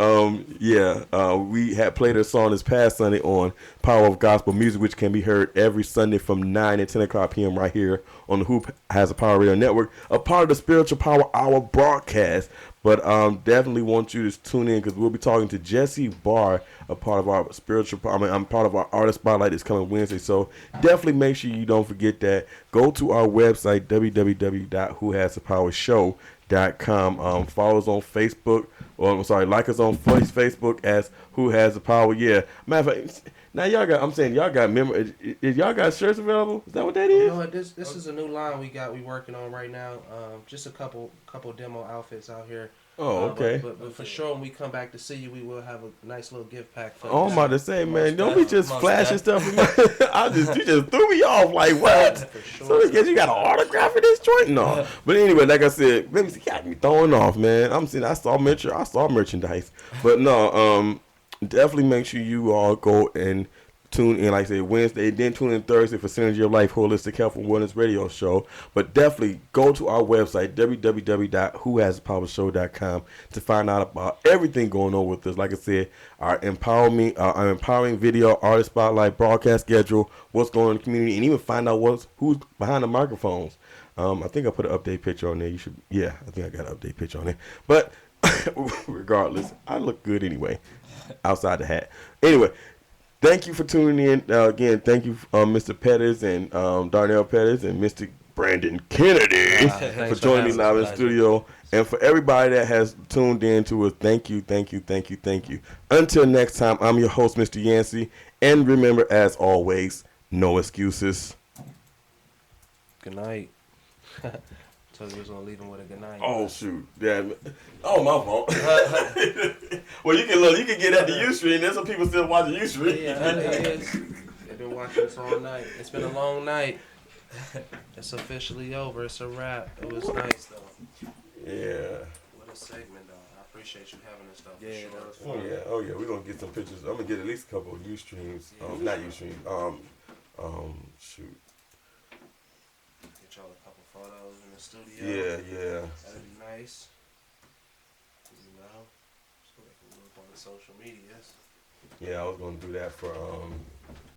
we had played her song this past Sunday on Power of Gospel Music, which can be heard every Sunday from 9 and 10 o'clock p.m. right here on the Hoop Has a Power Radio Network, a part of the Spiritual Power Hour broadcast. But definitely want you to tune in, because we'll be talking to Jesse Barr, a part of our I'm part of our artist spotlight this coming Wednesday. So definitely make sure you don't forget that. Go to our website, www.whohasthepowershow.com. Follow us on Facebook. Like us on Facebook as Who Has the Power. Yeah. Matter of fact, now y'all got shirts available? Is that what that is? You know what? This is a new line we working on right now. Just a couple demo outfits out here. Oh, okay. But for sure, when we come back to see you, we will have a nice little gift pack for you. Oh, I'm about to say, man, don't be just flashing stuff. You just threw me off. Like, what? Sure. So you got an autograph in this joint? No. But anyway, like I said, let me see. Got me throwing off, man. I saw merchandise, but no. Definitely make sure you all go and tune in, like I said, Wednesday, then tune in Thursday for Synergy of Life Holistic Health and Wellness Radio Show. But definitely go to our website, www.whohasthepowershow.com, to find out about everything going on with us. Like I said, our empowering video, artist spotlight, broadcast schedule, what's going on in the community, and even find out who's behind the microphones. I think I put an update picture on there. I think I got an update picture on there. But regardless, I look good anyway, outside the hat. Anyway, thank you for tuning in. Again, thank you, Mr. Pettis and Darnell Pettis and Mr. Brandon Kennedy for joining me live in the studio. And for everybody that has tuned in to us, thank you. Until next time, I'm your host, Mr. Yancey. And remember, as always, no excuses. Good night. Told you was gonna leave him with a good night. Oh shoot! Yeah. Oh, my fault. Well, you can get at the Ustream. There's some people still watching Ustream. Yeah, it is. They've been watching us all night. It's been a long night. It's officially over. It's a wrap. It was nice though. Yeah. What a segment though. I appreciate you having us though. Yeah, for that was sure. fun. Oh yeah. We're gonna get some pictures. I'm gonna get at least a couple of Ustreams. Not Ustreams. Shoot. Get y'all a couple photos in the studio. Yeah. That'd be nice. You know, so they can look on the social medias. Yeah, I was gonna do that for